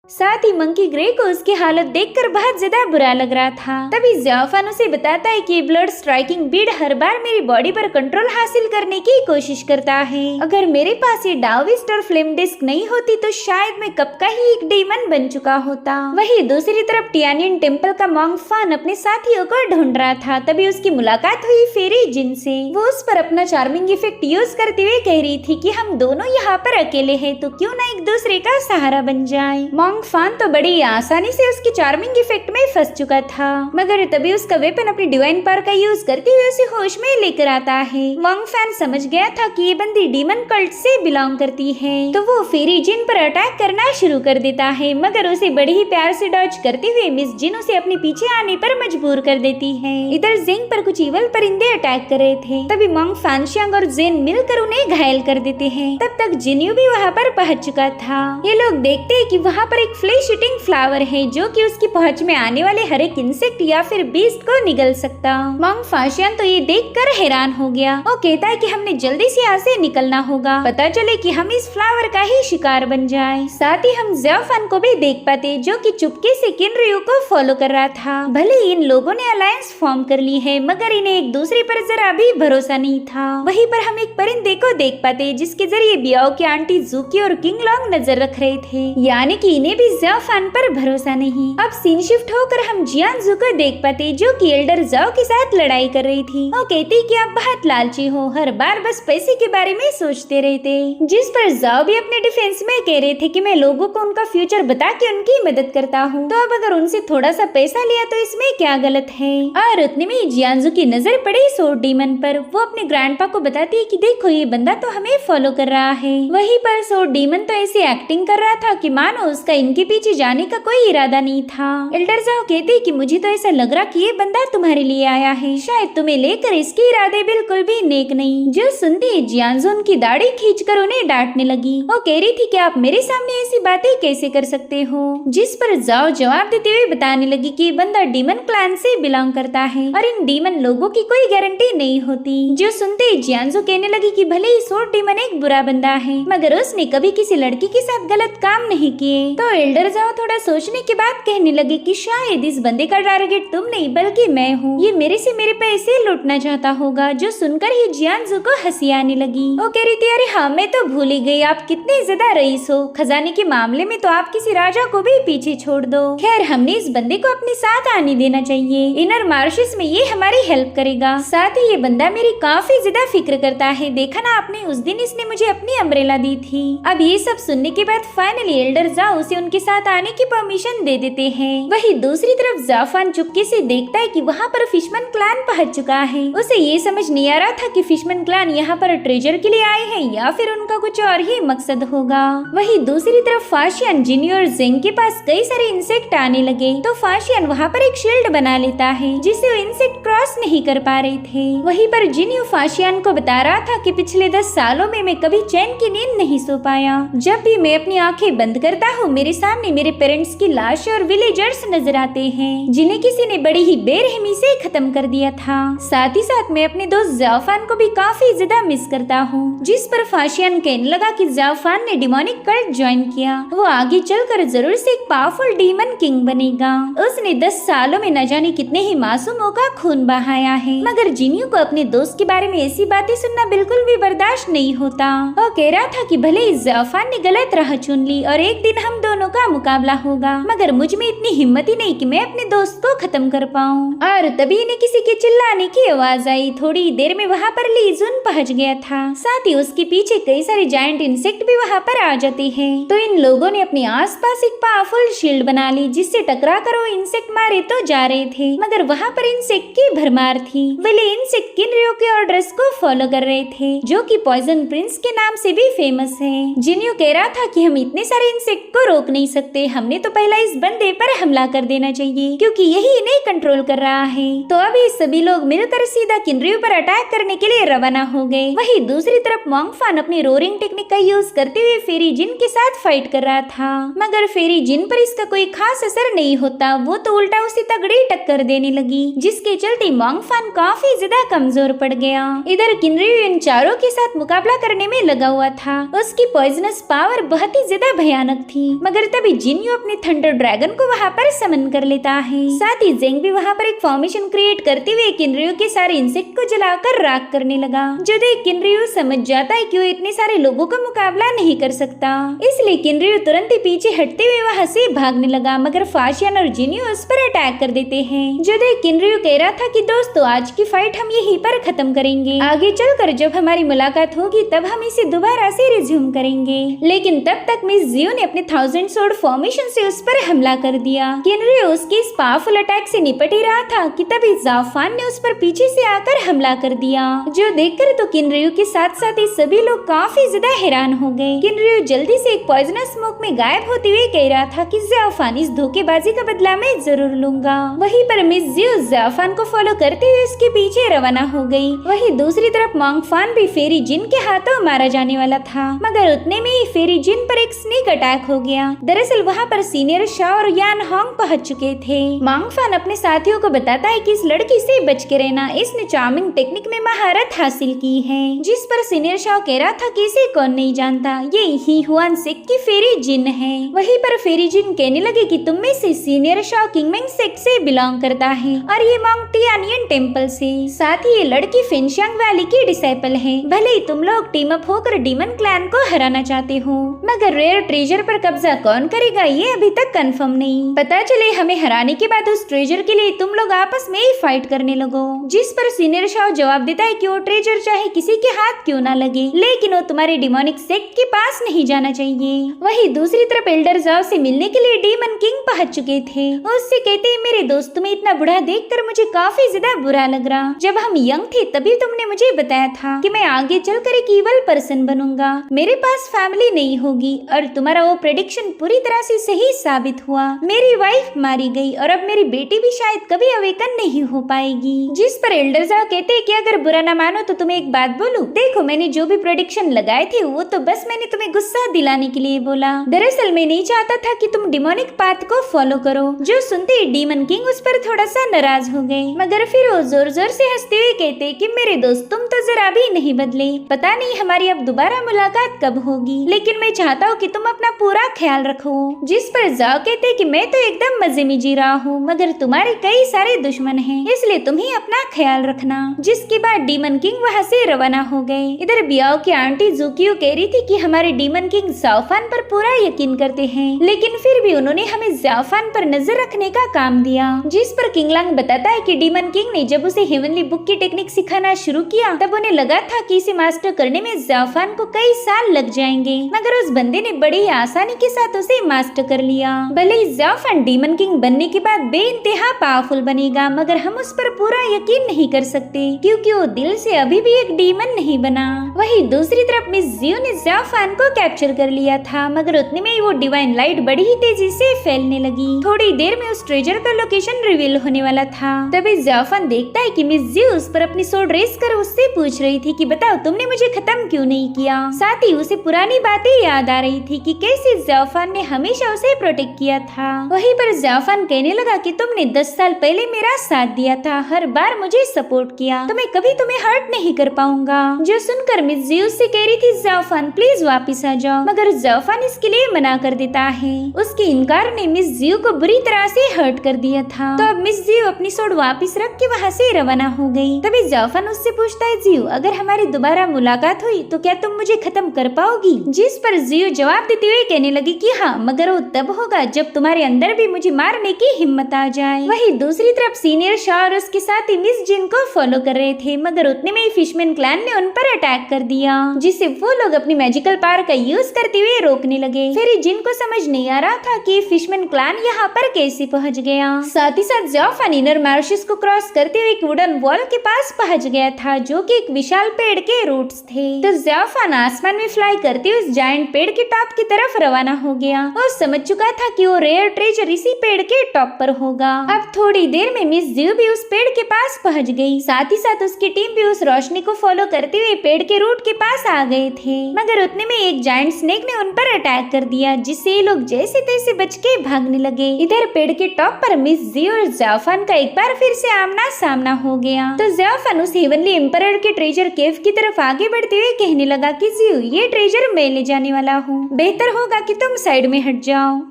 साथ ही मंकी ग्रे को उसकी हालत देखकर बहुत ज्यादा बुरा लग रहा था। तभी ज़ाओफान उसे बताता है कि ब्लड स्ट्राइकिंग बीड हर बार मेरी बॉडी पर कंट्रोल हासिल करने की कोशिश करता है। अगर मेरे पास ये डाओइस्ट और फ्लेम डिस्क नहीं होती तो शायद मैं कब का ही एक डीमन बन चुका होता। वहीं दूसरी तरफ टियानियन टेम्पल का मॉन्ग फान अपने साथियों को ढूंढ रहा था। तभी उसकी मुलाकात हुई फेरी जिन से। वो उस पर अपना चार्मिंग इफेक्ट यूज करते हुए कह रही थी कि हम दोनों यहाँ पर अकेले हैं तो क्यों ना एक दूसरे का सहारा बन जाए। फान तो बड़ी आसानी से उसकी चार्मिंग इफेक्ट में फंस चुका था, मगर तभी उसका वेपन अपनी डिवाइन पावर का यूज करते हुए उसे होश में लेकर आता है। मॉन्ग फैन समझ गया था कि ये बंदी डीमन कल्ट से बिलोंग करती है, तो वो फेरी जिन पर अटैक करना शुरू कर देता है, मगर उसे बड़ी ही प्यार से डॉज करते हुए मिस जिन उसे अपने पीछे आने पर मजबूर कर देती है। इधर जिंग पर कुछ इवल परिंदे अटैक कर रहे थे, तभी मॉन्ग फैनशियांग और जेन मिलकर उन्हें घायल कर देते हैं। तब तक जिन्यू भी वहाँ पर पहुँच चुका था। ये लोग देखते हैं कि वहाँ पर एक फ्लेश ईटिंग फ्लावर है जो कि उसकी पहुंच में आने वाले हर एक इंसेक्ट या फिर बीस्ट को निगल सकता। मॉन्ग फाशियान तो ये देखकर हैरान हो गया। वो कहता है कि हमने जल्दी से यहाँ से निकलना होगा, पता चले कि हम इस फ्लावर का ही शिकार बन जाए। साथ ही हम ज़ाओफान को भी देख पाते जो कि चुपके से किनरियो को फॉलो कर रहा था। भले इन लोगों ने अलायंस फॉर्म कर ली है, मगर इन्हें एक दूसरे पर जरा भी भरोसा नहीं था। वहीं पर हम एक परिंदे को देख पाते जिसके जरिए बियाओ की आंटी जूकी और किंग लॉन्ग नजर रख रहे थे, यानी कि इन्हें भी ज़ाओफान पर भरोसा नहीं। अब सीन शिफ्ट होकर हम जियांजू को देख पाते जो कि एल्डर जाओ के साथ लड़ाई कर रही थी। वो कहती कि आप बहुत लालची हो, हर बार बस पैसे के बारे में सोचते रहते। जिस पर जाओ भी अपने डिफेंस में कह रहे थे कि मैं लोगों को उनका फ्यूचर बता के उनकी मदद करता हूँ, तो अब अगर उनसे थोड़ा सा पैसा लिया तो इसमें क्या गलत है। और उतने में जियांजू की नजर पड़ी सोर्ड डीमन पर। वो अपने ग्रैंडपा को बताती है कि देखो ये बंदा तो हमें फॉलो कर रहा है। वहीं पर सोर्ड डीमन तो ऐसी एक्टिंग कर रहा था कि मानो उसका इनके पीछे जाने का कोई इरादा नहीं था। एल्डर जाओ कहते कि मुझे तो ऐसा लग रहा कि ये बंदा तुम्हारे लिए आया है, शायद तुम्हें लेकर इसके इरादे बिल्कुल भी नेक नहीं। जो सुनते ही जियांजू उनकी दाढ़ी खींचकर उन्हें डांटने लगी। वो कह रही थी कि आप मेरे सामने ऐसी बातें कैसे कर सकते हो। जिस पर जाओ जवाब देते हुए बताने लगी कि बंदा डीमन क्लैन से बिलोंग करता है और इन डीमन लोगों की कोई गारंटी नहीं होती। जो सुनते ही जियांजू कहने लगी कि भले ही सोर्ड डीमन एक बुरा बंदा है, मगर उसने कभी किसी लड़की के साथ गलत काम नहीं किए। तो एल्डर जाओ थोड़ा सोचने के बाद कहने लगे कि शायद इस बंदे का टारगेट तुम नहीं बल्कि मैं हूँ। ये मेरे से मेरे पैसे लूटना चाहता होगा। जो सुनकर ही जियांजू को हंसी आने लगी। वो कह रही थी अरे हाँ मैं तो भूल ही गई, आप कितने ज्यादा रईस हो। खजाने के मामले में तो आप किसी राजा को भी पीछे छोड़ दो। खैर हमने इस बंदे को अपने साथ आने देना चाहिए। इनर मार्शस में ये हमारी हेल्प करेगा। साथ ही ये बंदा मेरी काफी ज्यादा फिक्र करता है। देखा ना आपने, उस दिन इसने मुझे अपनी अम्ब्रेला दी थी। अब ये सब सुनने के बाद फाइनली एल्डर जाओ उसे उनके साथ आने की परमिशन दे देते हैं। वही दूसरी तरफ जाफान चुपके से देखता है कि वहाँ पर फिशमैन क्लैन पहुंच चुका है। उसे ये समझ नहीं आ रहा था कि फिशमैन क्लैन यहाँ पर ट्रेजर के लिए आए हैं या फिर उनका कुछ और ही मकसद होगा। वही दूसरी तरफ फाशियन, जिनी और जेंग के पास कई सारे इंसेक्ट आने लगे तो फाशियन वहाँ पर एक शील्ड बना लेता है जिससे वो इंसेक्ट क्रॉस नहीं कर पा रहे थे। वहीं पर जिनी फाशियन को बता रहा था कि पिछले 10 सालों में मैं कभी चैन की नींद नहीं सो पाया। जब भी मैं अपनी आंखें बंद करता हूँ मेरे सामने मेरे पेरेंट्स की लाश और विलेजर्स नजर आते हैं जिन्हें किसी ने बड़ी ही बेरहमी से खत्म कर दिया था। साथ ही साथ मैं अपने दोस्त जाफान को भी काफी ज्यादा मिस करता हूँ। जिस पर फाशियन कहने लगा कि जाफान ने डिमोनिक कल्ट ज्वाइन किया, वो आगे चलकर जरूर से एक पावरफुल डीमन किंग बनेगा। उसने 10 सालों में न जाने कितने ही मासूमों का खून बहाया है। मगर जिनियो को अपने दोस्त के बारे में ऐसी बातें सुनना बिल्कुल भी बर्दाश्त नहीं होता। वो कह रहा था कि भले ही जाफान ने गलत राह चुन ली और एक दिन हम दोनों का मुकाबला होगा, मगर मुझ में इतनी हिम्मत ही नहीं कि मैं अपने दोस्त को खत्म कर पाऊँ। और तभी इन्हें किसी के चिल्लाने की आवाज आई। थोड़ी देर में वहाँ पर ली जुन पहुँच गया था। साथ ही उसके पीछे कई सारे जायंट इंसेक्ट भी वहाँ पर आ जाते हैं। तो इन लोगों ने अपने आसपास एक पावरफुल शील्ड बना ली जिससे टकरा कर वो इंसेक्ट मारे तो जा रहे थे, मगर वहाँ पर इंसेक्ट की भरमार थी। वे इंसेक्ट किनरियो के ऑर्डर्स को फॉलो कर रहे थे जो कि पॉइजन प्रिंस के नाम से भी फेमस है। जिनियो कह रहा था कि हम इतने सारे इंसेक्ट को रोक नहीं सकते, हमने तो पहला इस बंदे पर हमला कर देना चाहिए क्योंकि यही इन्हें कंट्रोल कर रहा है। तो अभी सभी लोग मिलकर सीधा किनरियो पर अटैक करने के लिए रवाना हो गए। वही दूसरी तरफ मोंगफान अपनी रोरिंग टेक्निक का यूज करते हुए फेरी जिन के साथ फाइट कर रहा था, मगर फेरी जिन पर इसका कोई खास असर नहीं होता। वो तो उल्टा उसे तगड़ी टक्कर देने लगी जिसके चलते मोंगफान काफी ज्यादा कमजोर पड़ गया। इधर किनरियो इन चारों के साथ मुकाबला करने में लगा हुआ था। उसकी पॉइजनस पावर बहुत ही ज्यादा भयानक थी, मगर तभी जिनियो अपने थंडर ड्रैगन को वहाँ पर समन कर लेता है। साथ ही जेंग भी वहाँ पर एक फॉर्मेशन क्रिएट करते हुए किनरियो के सारे इंसेक्ट को जलाकर राख करने लगा। जो देख किनरियो समझ जाता है कि वो इतने सारे लोगों का मुकाबला नहीं कर सकता, इसलिए किनरियो तुरंत ही पीछे हटते हुए वहाँ से भागने लगा। मगर फाशियन और जिनियो उस पर अटैक कर देते हैं। जो देख किनरियो कह रहा था कि दोस्तों आज की फाइट हम यहीं पर खत्म करेंगे, आगे चलकर जब हमारी मुलाकात होगी तब हम इसे दोबारा से रिज्यूम करेंगे। लेकिन तब तक मिस जियो ने अपने 1000 सोर्ड फॉर्मेशन से उस पर हमला कर दिया। किनरियो उसके इस पावरफुल अटैक से निपट ही रहा था कि तभी जाफान ने उस पर पीछे से आकर हमला कर दिया। जो देखकर तो किनरियो के साथ साथ ही सभी लोग काफी ज्यादा हैरान हो गए। किनरियो जल्दी से एक पॉइजनस स्मोक में गायब होते हुए कह रहा था कि जाफान इस धोखेबाजी का बदला मैं जरूर लूंगा। वहीं पर मिस जियो जाफान को फॉलो करते हुए उसके पीछे रवाना हो गई। वहीं दूसरी तरफ मोंगफान भी फेरी जिन के हाथों मारा जाने वाला था, मगर उतने में ही फेरी जिन पर एक स्नेक अटैक हो गया। दरअसल वहाँ पर सीनियर शाओ और यान होंग पहुंच चुके थे। मोंगफान अपने साथियों को बताता है कि इस लड़की से बच के रहना, इसने चार्मिंग टेक्निक में महारत हासिल की है। जिस पर सीनियर शाओ कह रहा था कि इसे कौन नहीं जानता, ये ही हुआन सेक की फेरी जिन है। वहीं पर फेरी जिन कहने लगे कि तुम में से सीनियर शाओ किंगमेंग सेक्ट से बिलोंग करता है और ये मोंग टियानियन टेम्पल से। साथ ही ये लड़की फिनशांग वैली की डिसाइपल है। भले ही तुम लोग टीम अप होकर डीमन क्लैन को हराना चाहते हो, मगर रेयर ट्रेजर पर कब्जा कौन करेगा ये अभी तक कंफर्म नहीं। पता चले हमें हराने के बाद उस ट्रेजर के लिए तुम लोग आपस में ही फाइट करने लगो। जिस पर सीनियर शाओ जवाब देता है कि वो ट्रेजर चाहे किसी के हाथ क्यों ना लगे, लेकिन वो तुम्हारे डिमोनिक सेक्ट के पास नहीं जाना चाहिए। वही दूसरी तरफ एल्डर जाओ से मिलने के लिए डीमन किंग पहुंच चुके थे। उससे कहते हैं मेरे दोस्त तुम्हें इतना बुढ़ा देखकर मुझे काफी ज्यादा बुरा लग रहा। जब हम यंग थे तभी तुमने मुझे बताया था कि मैं आगे चलकर एक इवल पर्सन बनूंगा, मेरे पास फैमिली नहीं होगी, और तुम्हारा वो प्रेडिक्शन पूरी तरह से सही साबित हुआ। मेरी वाइफ मारी गई और अब मेरी बेटी भी शायद कभी अवेकन नहीं हो पाएगी। जिस पर एल्डर जाओ कहते हैं कि अगर बुरा ना मानो तो तुम्हें एक बात बोलूं, देखो मैंने जो भी प्रेडिक्शन लगाए थे वो तो बस मैंने तुम्हें गुस्सा दिलाने के लिए बोला। दरअसल मैं नहीं चाहता था कि तुम डिमोनिक पाथ को फॉलो करो। जो सुनते ही डीमन किंग उस पर थोड़ा सा नाराज हो गए, मगर फिर वो जोर जोर से हंसते हुए कहते कि मेरे दोस्त तुम तो जरा भी नहीं बदले, पता नहीं हमारी अब दोबारा मुलाकात कब होगी, लेकिन मैं चाहता हूँ कि तुम अपना पूरा ख्याल रखो। जिस पर जाओ कहते कि मैं तो एकदम मजे में जी रहा हूँ, मगर तुम्हारे कई सारे दुश्मन हैं, इसलिए तुम ही अपना ख्याल रखना। जिसके बाद डीमन किंग वहाँ से रवाना हो गए। इधर बियाओ की आंटी जुकियो कह रही थी कि हमारे डीमन किंग ज़ाओफान पर पूरा यकीन करते हैं, लेकिन फिर भी उन्होंने हमें ज़ाओफान पर नजर रखने का काम दिया। जिस पर किंगलांग बताता है कि डीमन किंग ने जब उसे हेवनली बुक की टेक्निक सिखाना शुरू किया तब उन्हें लगा था कि इसे मास्टर करने में ज़ाओफान को कई साल लग जाएंगे, मगर उस बंदे ने बड़ी ही आसानी के साथ उसे मास्टर कर लिया। भले ही ज़ाओफान डीमन किंग बनने के बाद बेइंतहा पावरफुल बनेगा, मगर हम उस पर पूरा यकीन नहीं कर सकते क्योंकि वो दिल से अभी भी एक डीमन नहीं बना। वही दूसरी तरफ मिस जियो ने ज़ाओफान को कैप्चर कर लिया था, मगर उतने में ही वो डिवाइन लाइट बड़ी ही तेजी से फैलने लगी। थोड़ी देर में उस ट्रेजर का लोकेशन रिवील होने वाला था। तभी ज़ाओफान देखता है कि मिस जियो उस पर अपनी सोर्ड रेस कर उससे पूछ रही थी कि बताओ तुमने मुझे खत्म क्यों नहीं किया। साथ ही उसे पुरानी बातें याद आ रही थी कि कैसे ज़ाओफान ने हमेशा उसे प्रोटेक्ट किया था। वहीं पर ज़ाओफान कहने लगा कि तुमने 10 साल पहले मेरा साथ दिया था, हर बार मुझे सपोर्ट किया, तो मैं कभी तुम्हें हर्ट नहीं कर पाऊंगा। जो सुनकर मिस जियो से कह रही थी ज़ाओफान प्लीज वापिस आ जाओ, मगर ज़ाओफान इसके लिए मना कर देता है। उसके इनकार ने मिस जियो को बुरी तरह से हर्ट कर दिया था। तो अब मिस जियो अपनी सोर्ड वापिस रख के वहाँ से रवाना हो गई। तभी ज़ाओफान उससे पूछता है जियो अगर हमारी दोबारा मुलाकात हुई तो क्या तुम मुझे खत्म कर पाओगी। जिस पर जियो जवाब देते हुए कहने लगी कि हाँ, मगर वो तब होगा जब तुम्हारे अंदर भी मुझे मारने की हिम्मत आ जाए। वही दूसरी तरफ सीनियर शाह और उसके साथ ही मिस जिन को फॉलो कर रहे थे, मगर उतने में ही फिशमैन क्लैन ने उन पर अटैक कर दिया, जिससे वो लोग अपनी मैजिकल पावर का यूज करते हुए रोकने लगे। फिर जिन को समझ नहीं आ रहा था कि फिशमैन क्लैन यहाँ पर कैसे पहुँच गया। साथ ही साथ ज़ाओफान इनर मार्शेस को क्रॉस करते हुए एक वुडन वॉल के पास पहुँच गया था, जो कि एक विशाल पेड़ के रूट्स थे। तो ज़ाओफान आसमान में फ्लाई करते हुए उस जायंट पेड़ के टॉप की तरफ रवाना हो गया और समझ चुका था कि वो रेयर ट्रेजर इसी पेड़ के टॉप पर होगा। अब थोड़ी देर में मिस जियो भी उस पेड़ के पास पहुंच गई। साथ ही साथ उसकी टीम भी उस रोशनी को फॉलो करते हुए पेड़ के रूट के पास आ गए थे, मगर उतने में एक जायंट स्नेक ने उन पर अटैक कर दिया, जिससे ये लोग जैसे तैसे बच के भागने लगे। इधर पेड़ के टॉप पर मिस जियो और ज़ाओफान का एक बार फिर से आमना सामना हो गया। तो ज़ाओफान उस हेवनली एम्परर के ट्रेजर केव की तरफ आगे बढ़ते हुए कहने लगा कि जियो ये ट्रेजर मैं ले जाने वाला हूँ, बेहतर होगा कि तुम साइड में हट जाओ।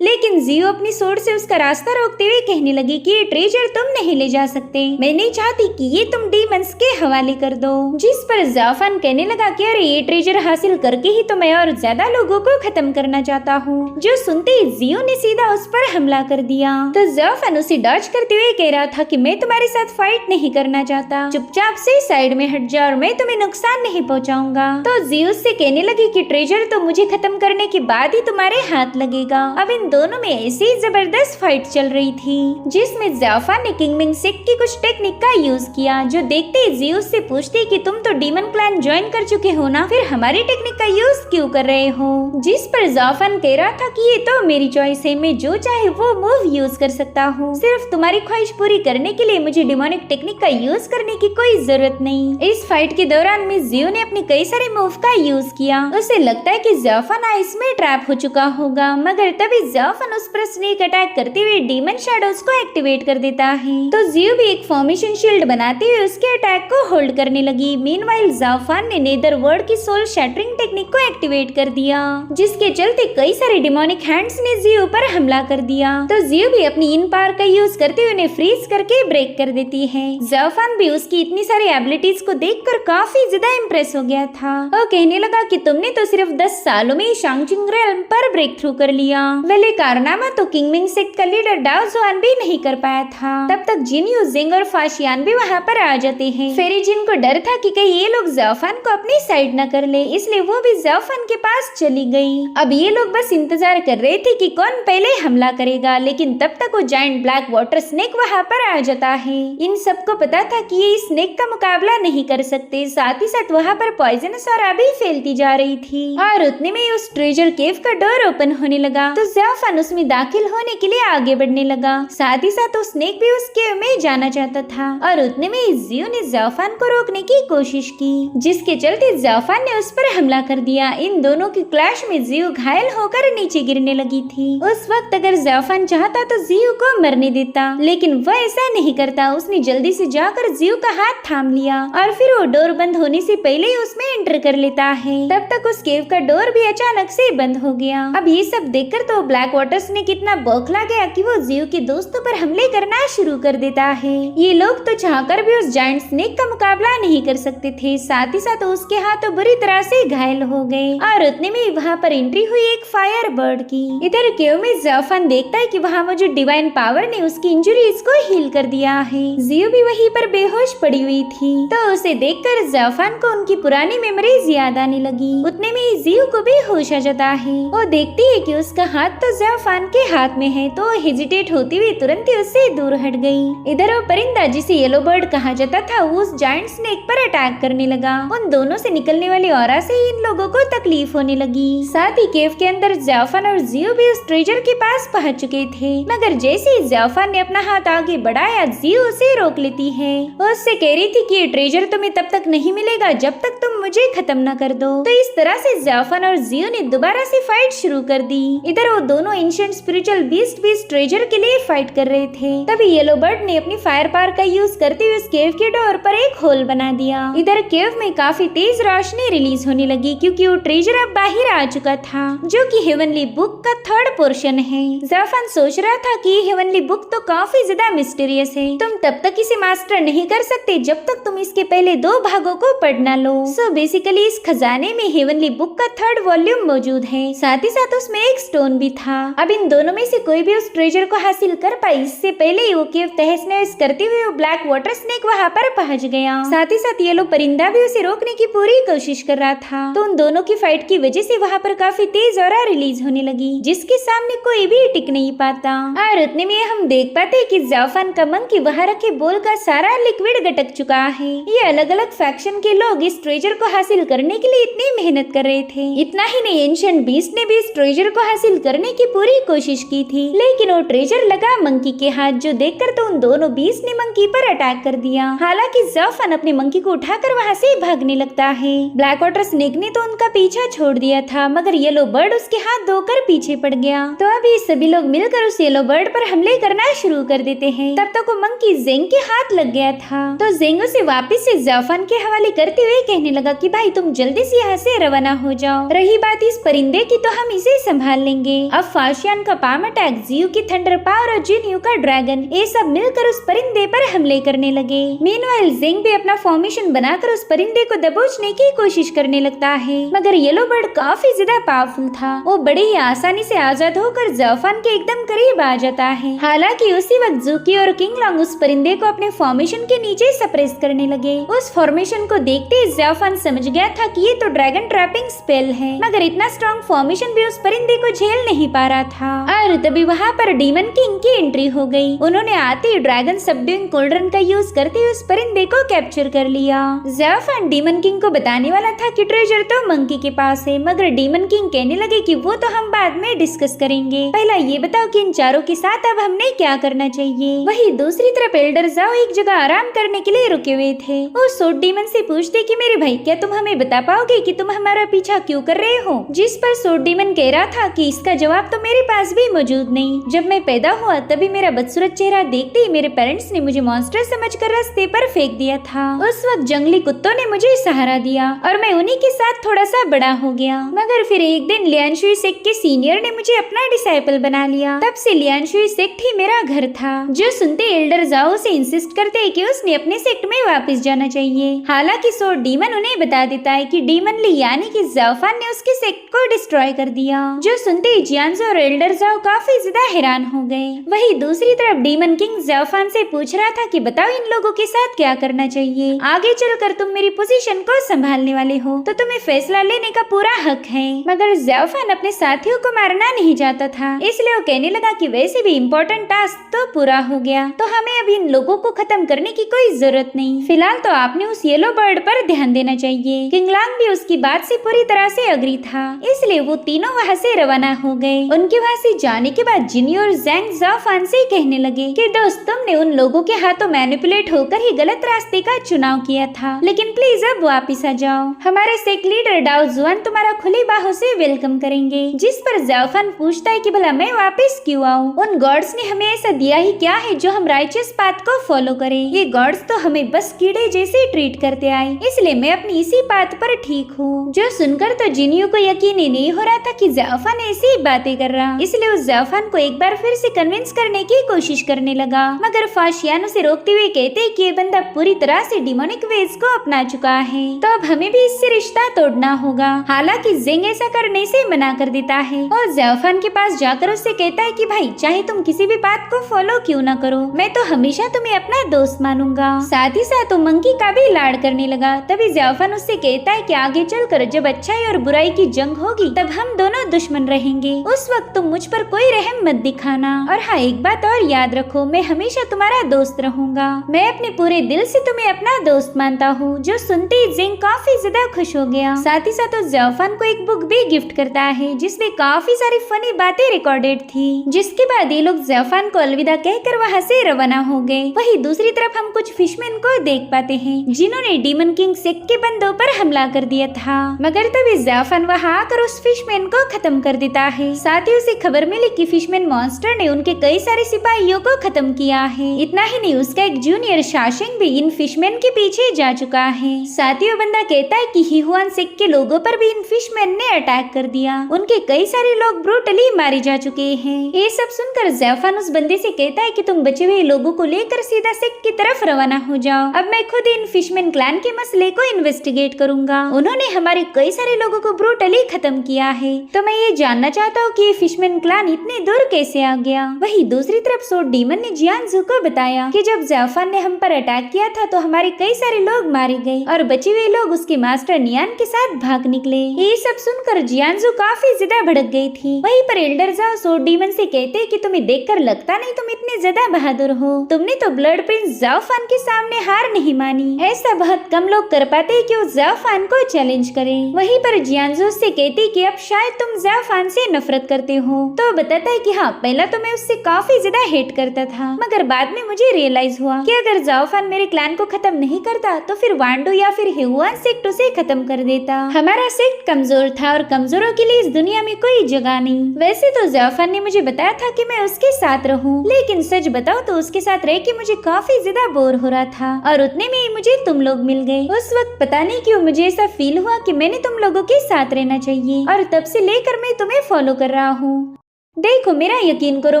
लेकिन जियो अपनी सोर्ड से उसका रास्ता रोकते हुए कहने लगी कि ये ट्रेजर तुम नहीं ले जा सकते, मैं नहीं चाहती कि ये तुम डीमंस के हवाले कर दो। जिस पर ज़ाओफान कहने लगा कि अरे ये ट्रेजर हासिल करके ही तो मैं और ज्यादा लोगों को खत्म करना चाहता हूँ। जो सुनते ही जियो ने सीधा उस पर हमला कर दिया। तो ज़ाओफान उसे डॉज करते हुए कह रहा था कि मैं तुम्हारे साथ फाइट नहीं करना चाहता, चुपचाप से साइड में हट जा और मैं तुम्हें नुकसान नहीं पहुँचाऊंगा। तो जियो से कहने लगी कि ट्रेजर तो मुझे खत्म करने के बाद ही तुम्हारे हाथ लगेगा। अब इन दोनों में ऐसी जबरदस्त फाइट चल रही थी, जिसमें ज़ाओफान ने किंगमिंग सिक की कुछ टेक्निक का यूज किया। जो देखते ही जियो से पूछती कि तुम तो डीमन क्लैन ज्वाइन कर चुके हो ना, फिर हमारी टेक्निक का यूज क्यों कर रहे हो। जिस पर ज़ाओफान कह रहा था कि ये तो मेरी चॉइस है, मैं जो चाहे वो मूव यूज कर सकता हूँ, सिर्फ तुम्हारी ख्वाहिश पूरी करने के लिए मुझे डिमोनिक टेक्निक का यूज करने की कोई जरूरत नहीं। इस फाइट के दौरान मिस जियो ने अपने कई सारे मूव का यूज किया। उसे लगता है कि ज़ाओफान आइस में ट्रैप हो चुका होगा, मगर तभी ज़ाओफान उस पर स्नेक अटैक करते हुए डीमन शैडोज को एक्टिवेट कर देता है। तो जियो भी एक फॉर्मेशन शील्ड बनाते हुए उसके अटैक को होल्ड करने लगी। मीनवाइल ज़ाओफान ने नेदर वर्ल्ड की सोल शैटरिंग टेक्निक को एक्टिवेट कर दिया, जिसके चलते कई सारे डिमोनिक हैंड्स ने जियो पर हमला कर दिया। तो जियो भी अपनी इन पावर का यूज करते हुए उन्हें फ्रीज करके ब्रेक कर देती है। ज़ाओफान भी उसकी इतनी सारी एबिलिटीज को देखकर काफी ज्यादा इम्प्रेस हो गया था और कहने लगा कि तुमने तो सिर्फ 10 सालों में शांगचिंग रेल्म पर ब्रेक थ्रू कर लिया। वेले कारनामा तो किंगमिंग सेक्ट का लीडर डाओ जुआन भी नहीं कर पाया था। तब तक जिन यू जिंग और फाशियान भी वहाँ पर आ जाते हैं। फेरी जिन को डर था कि कहीं ये लोग ज़ाओफान को अपनी साइड न कर ले, इसलिए वो भी ज़ाओफान के पास चली गई। अब ये लोग बस इंतजार कर रहे थे कि कौन पहले हमला करेगा, लेकिन तब तक वो जायंट ब्लैक वाटर स्नेक वहाँ पर आ जाता है। इन सबको पता था कि ये स्नेक का मुकाबला नहीं कर सकते। साथ ही साथ वहाँ पर पॉइजनस और आग भी फैलती जा रही थी और उतने में उस ट्रेजर केव का डोर ओपन होने लगा। तो जाफान उसमें दाखिल होने के लिए आगे बढ़ने लगा। साथ ही साथ उस स्नेक भी उस केव में जाना चाहता था और उतने में जियो ने जाफान को रोकने की कोशिश की, जिसके चलते जाफान ने उस पर हमला कर दिया। इन दोनों की क्लैश में जियो घायल होकर नीचे गिरने लगी थी। उस वक्त अगर जाफान चाहता तो जियो को मरने देता, लेकिन वह ऐसा नहीं करता। उसने जल्दी से जाकर जियो का हाथ थाम लिया और फिर वो डोर बंद होने से पहले ही उसमें एंटर कर लेता है। तब तक उस केव का डोर भी अचानक से बंद हो गया। अब ये सब देखकर तो ब्लैक वाटर्स ने कितना बौखला गया कि वो जियो के दोस्तों पर हमले करना शुरू कर देता है। ये लोग तो चाहकर भी उस जायंट स्नेक का मुकाबला नहीं कर सकते थे। साथ ही साथ उसके हाथ बुरी तरह से घायल हो गए और उतने में वहाँ पर एंट्री हुई एक फायर बर्ड की। इधर केव में जाफान देखता है कि वहाँ मौजूद डिवाइन पावर ने उसकी इंजरीज को हील कर दिया है। जियो भी वहीं पर बेहोश पड़ी हुई थी, तो उसे देखकर जाफान को उनकी पुरानी मेमोरीज याद आने लगी। उतने में ही जियो को भी होश आ जाता है। वो देखती है कि उसका हाथ तो जाफान के हाथ में है, तो हेजिटेट होती हुई तुरंत ही उससे दूर हट गई। इधर वो परिंदा जिसे येलो बर्ड कहा जाता था उस जायंट स्नेक पर अटैक करने लगा। उन दोनों से निकलने वाली ऑरा से इन लोगों को तकलीफ होने लगी। साथ ही केव के अंदर जाफान और जियो भी उस ट्रेजर के पास पहुंच चुके थे, मगर जैसे ही जाफान ने अपना हाथ आगे बढ़ाया जियो उसे रोक लेती है। वो उससे कह रही थी कि ये ट्रेजर तुम्हें तब तक नहीं मिलेगा जब तक तुम मुझे खत्म न कर दो। तो इस तरह से जाफान और जियो ने दोबारा से फाइट शुरू कर दी। इधर वो दोनों एंशिएंट स्पिरिचुअल बीस्ट भी इस ट्रेजर के लिए फाइट कर रहे थे। तभी येलो बर्ड ने अपनी फायर पावर का यूज करते हुए उस केव के डोर पर एक होल बना दिया। इधर केव में काफी तेज रोशनी रिलीज होने लगी क्योंकि वो ट्रेजर अब बाहर आ चुका था, जो कि हेवनली बुक का थर्ड पोर्शन है। जाफान सोच रहा था कि हेवनली बुक तो काफी ज्यादा मिस्टीरियस है, तुम तब तक इसे मास्टर नहीं कर सकते जब तक तुम इसके पहले 2 भागों को पढ़ ना लो। सो बेसिकली इस खजाने में हेवनली बुक का थर्ड वॉल्यूम मौजूद है। साथ ही साथ उसमें एक स्टोन भी था। अब इन दोनों में से कोई भी उस ट्रेजर को हासिल कर पाए इससे पहले ही वो केव तहस नहस करते हुए वो ब्लैक वाटर स्नेक वहाँ पर पहुँच गया। साथ ही साथ येलो परिंदा भी उसे रोकने की पूरी कोशिश कर रहा था। तो उन दोनों की फाइट की वजह से वहाँ पर काफी तेज ऑरा रिलीज होने लगी, जिसके सामने कोई भी टिक नहीं पाता। और उतने में हम देख पाते हैं कि जाफान का मंकी वहाँ रखे बोल का सारा लिक्विड गटक चुका है। ये अलग अलग फैक्शन के लोग इस ट्रेजर को हासिल करने के लिए इतनी मेहनत कर रहे थे। इतना ही नहीं, एंशिएंट बीस्ट ने भी इस ट्रेजर को हासिल करने की पूरी कोशिश की थी, लेकिन वो ट्रेजर लगा मंकी के हाथ, जो देखकर तो उन दोनों बीस्ट ने मंकी पर अटैक कर दिया। हालांकि जाफान अपने मंकी को उठाकर वहाँ से भागने लगता है। ब्लैक वाटर स्नेक ने तो उनका पीछा छोड़ दिया था, मगर येलो बर्ड उसके हाथ धोकर पीछे पड़ गया। तो अभी सभी लोग मिलकर उस येलो बर्ड पर हमले करना शुरू कर देते हैं। तब तक वो मंकी जेंग के हाथ लग गया था, तो जेंग उसे वापस से जाफान के हवाले करते हुए कहने लगा कि भाई तुम जल्दी से यहाँ से रवाना हो जाओ। रही बात इस परिंदे की तो हम इसे संभाल लेंगे। अब फाशियान का पाम अटैक, जियो की थंडर पावर और जिन्यू का ड्रैगन, ये सब मिलकर उस परिंदे पर हमले करने लगे। मीनवाइल जेंग भी अपना फॉर्मेशन बनाकर उस परिंदे को दबोचने की कोशिश करने लगता है, मगर येलो बर्ड काफी ज्यादा पावरफुल था। वो बड़े ही आसानी से आजाद होकर जाफान के एकदम करीब आ जाता है। हालांकि उसी वक्त जूकी और किंगलॉन्ग उस परिंदे को अपने फॉर्मेशन के नीचे सप्रेस करने लगे। उस फॉर्मेशन को देखते ही जाफान समझ गया था कि ये तो ड्रैगन ट्रैपिंग स्पेल है, मगर इतना स्ट्रॉन्ग फॉर्मेशन भी उस परिंदे को झेल नहीं पा रहा था। और तभी वहाँ पर डीमन किंग की एंट्री हो गई। उन्होंने आते ही ड्रैगन सबड्यूइंग कोल्ड्रन का यूज करते हुए उस परिंदे को कैप्चर कर लिया। जाफान डीमन किंग को बताने वाला था कि ट्रेजर तो मंकी के पास है, मगर डीमन किंग कहने लगे कि वो तो हम बाद में डिस्कस करेंगे, पहला ये बताओ कि इन चारों के साथ अब हमने क्या करना चाहिए। वही दूसरी तरफ एल्डर जाओ एक जगह आराम करने के लिए रुके हुए थे। वो सोट डीमन से पूछते कि मेरे भाई क्या तुम हमें बता पाओगे कि तुम हमारा पीछा क्यों कर रहे हो। जिस पर सोट डीमन कह रहा था कि इसका जवाब तो मेरे पास भी मौजूद नहीं। जब मैं पैदा हुआ तभी मेरा बदसूरत चेहरा देखते ही मेरे पेरेंट्स ने मुझे मॉन्स्टर समझकर रास्ते पर फेंक दिया था। उस वक्त जंगली कुत्तों ने मुझे सहारा दिया और मैं उन्हीं के साथ थोड़ा सा बड़ा हो गया। मगर फिर एक दिन लियानशुई सेक्ट के सीनियर ने मुझे अपना डिसाइपल बना लिया। तब से लियानशुई सेक्ट ही मेरा घर था। जो सुनते एल्डर जाओ से इंसिस्ट करते कि उसने अपने सेक्ट में वापस जाना चाहिए। हालांकि सोट डीमन उन्हें बता देता है कि डीमन ली यानी कि जाफान ने उसके सेक्ट को डिस्ट्रॉय कर दिया। जो सुनते ही जियांजो और एल्डर जाओ काफी ज्यादा हैरान हो गए। वही दूसरी तरफ डीमन किंग जाफान से पूछ रहा था कि बताओ इन लोगों के साथ क्या करना चाहिए। आगे चलकर तुम मेरी पोजीशन को संभालने वाले हो तो तुम्हें फैसला लेने का पूरा हक है। मगर जाफान अपने साथियों को मारना नहीं चाहता था, इसलिए वो कहने लगा कि वैसे भी इम्पोर्टेंट टास्क तो पूरा हो गया, तो हमें अब इन लोगों को खत्म करने की कोई जरूरत नहीं। फिलहाल तो आपने उस येलो बर्ड पर ध्यान देना चाहिए। चाहिए। किंगलांग भी उसकी बात से पूरी तरह से अग्री था, इसलिए वो तीनों वहाँ से रवाना हो गए। उनके वहाँ से जाने के बाद जिनी और ज़ैंग ज़ाओफान से कहने लगे कि दोस्त, तुमने उन लोगों के हाथों मैनिपुलेट होकर ही गलत रास्ते का चुनाव किया था, लेकिन प्लीज अब वापिस आ जाओ। हमारे सेक्ट लीडर डाओ जुआन तुम्हारा खुली बाहों से वेलकम करेंगे। जिस पर ज़ाओफान पूछता है कि भला मैं वापस क्यों आऊँ? उन गॉड्स ने हमें ऐसा दिया ही क्या है जो हम राइचियस पाथ को फॉलो करें? ये गॉड्स तो हमें बस कीड़े जैसे ट्रीट करते आए, इसलिए मैं अपनी इसी बात पर ठीक हूँ। जो सुनकर तो जिनियो को यकीन ही नहीं हो रहा था कि ज़ाओफान ऐसी बातें कर रहा, इसलिए उस ज़ाओफान को एक बार फिर से कन्विंस करने की कोशिश करने लगा। मगर फाशियान उसे रोकते हुए कहते कि ये बंदा पूरी तरह से डिमोनिक वेज को अपना चुका है, तो अब हमें भी इससे रिश्ता तोड़ना होगा। हालांकि ज़ेंग ऐसा करने से मना कर देता है और ज़ाओफान के पास जाकर उससे कहता है कि भाई, चाहे तुम किसी भी बात को फॉलो क्यों न करो, मैं तो हमेशा तुम्हें अपना दोस्त मानूंगा। साथ ही साथ वो मंकी का भी लाड़ करने लगा। तभी ज़ाओफान उससे कहता है कि आगे चलकर जब अच्छाई और बुराई की जंग होगी तब हम दोनों दुश्मन रहेंगे, उस वक्त तुम मुझ पर कोई रहम मत दिखाना। और हाँ, एक बात और याद रखो, मैं हमेशा तुम्हारा दोस्त रहूंगा। मैं अपने पूरे दिल से तुम्हें अपना दोस्त मानता हूँ। जो सुनते ही ज़ेंग काफी ज्यादा खुश हो गया। साथ ही साथ ज़ाओफान को एक बुक भी गिफ्ट करता है जिसमें काफी सारी फनी बातें रिकॉर्डेड थी। जिसके बाद ये लोग ज़ाओफान को अलविदा कहकर वहाँ से रवाना हो गए। वहीं दूसरी तरफ हम कुछ फिशमैन को देख पाते हैं जिन्होंने डीमन किंग सेक्ट के बंदों पर हमला कर दिया था, मगर तभी ज़ाओफान वहाँ आकर उस फिशमैन को खत्म कर देता है। साथ ही उसे खबर मिली कि फिशमैन मॉन्स्टर ने उनके कई सारे सिपाहियों को खत्म किया है। इतना ही नहीं, उसका एक जूनियर शाशिंग भी इन फिशमैन के पीछे जा चुका है। साथ ही वो बंदा कहता है कि हीहुआन सेक्ट के लोगों पर भी इन फिशमैन ने अटैक कर दिया, उनके कई सारे लोग ब्रूटली मारे जा चुके हैं। ये सब सुनकर ज़ाओफान उस बंदे से कहता है कि तुम बचे हुए लोगों को लेकर सीधा सेक्ट की तरफ रवाना हो जाओ, अब मैं खुद इन फिशमैन क्लैन के मसले को इन्वेस्टिगेट करूंगा। उन्होंने हमारे कई सारे लोगों को ब्रूटली खत्म किया है, तो मैं ये जानना चाहता हूँ कि ये फिशमैन क्लैन इतने दूर कैसे आ गया। वहीं दूसरी तरफ सोड डीमन ने जियांजू को बताया कि जब ज़ाओफान ने हम पर अटैक किया था तो हमारे कई सारे लोग मारे गए और बचे हुए लोग उसके मास्टर नियान के साथ भाग निकले। ये सब सुनकर जियांजू काफी ज्यादा भड़क गई थी। वहीं पर एल्डर ज़ाओ सोड डीमन से कहते कि तुम्हें देखकर लगता नहीं तुम इतने ज्यादा बहादुर हो, तुमने तो ब्लड प्रिंस ज़ाओफान के सामने हार नहीं मानी। ऐसा बहुत कम लोग कर पाते कि वो ज़ाओफान को चैलेंज करे। वहीं पर जियांजू से कहती कि अब शायद तुम ज़ाओफान से नफरत करते हो, तो बताता है कि हाँ, पहला तो मैं उससे काफी ज्यादा हेट करता था, मगर बाद में मुझे रियलाइज हुआ कि अगर ज़ाओफान मेरे क्लैन को खत्म नहीं करता तो फिर वांडो या फिर हीहुआन सेक्ट उसे खत्म कर देता। हमारा सेक्ट कमजोर था और कमजोरों के लिए इस दुनिया में कोई जगह नहीं। वैसे तो ज़ाओफान ने मुझे बताया था कि मैं उसके साथ रहूं, लेकिन सच बताओ तो उसके साथ रह के मुझे काफी ज्यादा बोर हो रहा था और उतने में ही मुझे तुम लोग मिल गए। उस वक्त पता नहीं क्यों मुझे ऐसा फील हुआ कि मैंने तुम लोगों के साथ रहना चाहिए और तब से लेकर मैं तुम्हें फॉलो कर रहा हूँ। देखो, मेरा यकीन करो,